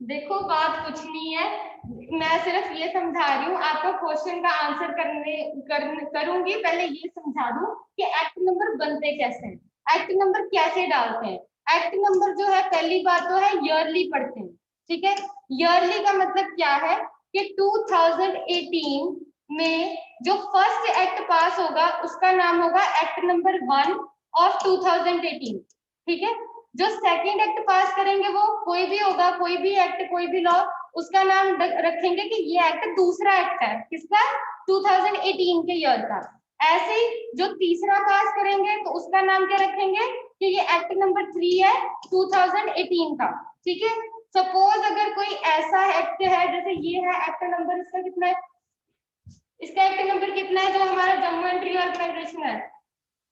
देखो बात कुछ नहीं है, मैं सिर्फ ये समझा रही हूँ, आपका क्वेश्चन का आंसर करूंगी। पहले ये समझा दूं कि एक्ट नंबर बनते कैसे हैं, एक्ट नंबर कैसे डालते हैं। एक्ट नंबर जो है, पहली बात तो है ईयरली पढ़ते हैं, ठीक है। ईयरली का मतलब क्या है कि 2018 में जो फर्स्ट एक्ट पास होगा उसका नाम होगा एक्ट नंबर 1 ऑफ 2018, ठीक है। जो सेकंड एक्ट पास करेंगे वो कोई भी होगा, कोई भी एक्ट, कोई भी लॉ, उसका नाम रखेंगे कि ये एक्ट दूसरा एक्ट है, किसका? 2018 के ईयर का। ऐसे ही जो तीसरा पास करेंगे तो उसका नाम क्या रखेंगे कि ये एक्ट नंबर 3 है 2018 का, ठीक है। सपोज अगर कोई ऐसा एक्ट है, जैसे ये है एक्ट नंबर, इसका कितना है? इसका एक्ट नंबर कितना है जो हमारा जम्मू एंड रिऑर्गनाइजेशन है?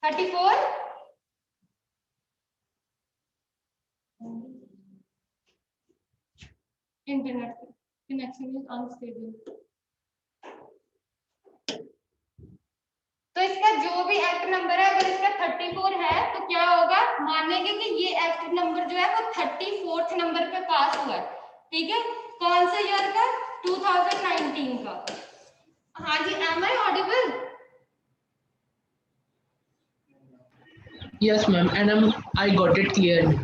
34। Internet connection is unstable. तो इसका जो भी एक्ट नंबर है, अगर इसका 34 है तो क्या होगा? मानेंगे कि ये एक्ट नंबर जो है वो 34th नंबर पे पास हुआ है, ठीक है। कौन से ईयर का? 2019 का। हाँ जी, am I audible? Yes ma'am, and I got it clearly.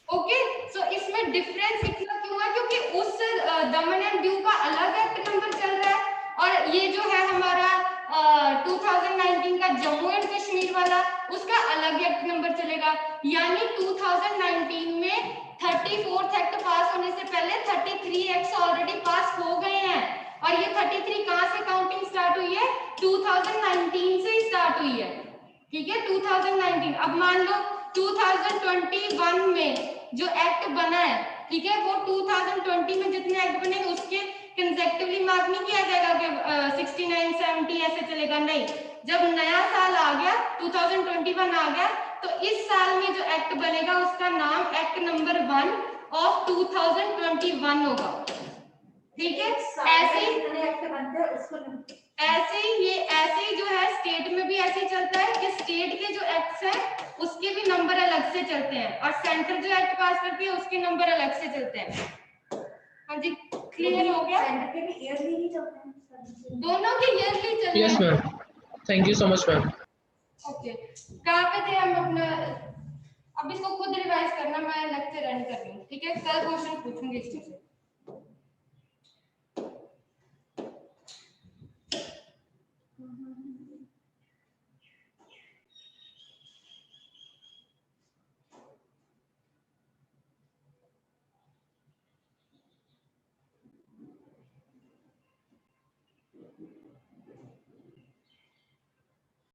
Okay, so इसमें डिफरेंस इतना क्यों है? क्योंकि उस दमन एंड दीव का अलग एक्ट नंबर चल रहा है, और ये जो है हमारा 2019 का जम्मू एंड कश्मीर वाला, उसका अलग एक्ट नंबर चलेगा। यानी 2019 में 34th एक्ट पास होने से पहले 33 एक्ट्स ऑलरेडी पास हो गए हैं, और ये 33 कहां से काउंटिंग स्टार्ट हुई है? 2019 से स्टार्ट हुई है, ठीक है। 2019। अब मान लो 2021 में जो एक्ट बना है, ठीक है, वो 2020 में जितने एक्ट बने उसके कंसेक्टिवली मार्क नहीं किया जाएगा कि 69 70 ऐसे चलेगा, नहीं। जब नया साल आ गया, 2021 आ गया, तो इस साल में जो एक्ट बनेगा उसका नाम एक्ट नंबर 1 ऑफ 2021 होगा, ठीक है। ऐसे ही एक्ट बनते हैं उसको ये ऐसे ही जो है स्टेट में भी ऐसे ही चलता है कि स्टेट के जो एक्ट्स हैं उसके भी नंबर अलग से चलते हैं, और सेंटर जो एक्ट पास करती है उसके नंबर अलग से चलते हैं। हाँ जी, क्लियर हो गया? सेंटर के भी ईयरली ही चलते हैं, दोनों के ईयरली चलते यस हैं। Ma'am, thank you so much ma'am. Okay, कहाँ पे थे हम अपना? अब इसको खुद रिवाइज करना, मैं लेक्चर एंड कर रही हूँ, ठीक है? कल क्वेश्चन पूछूंगी इसमें से।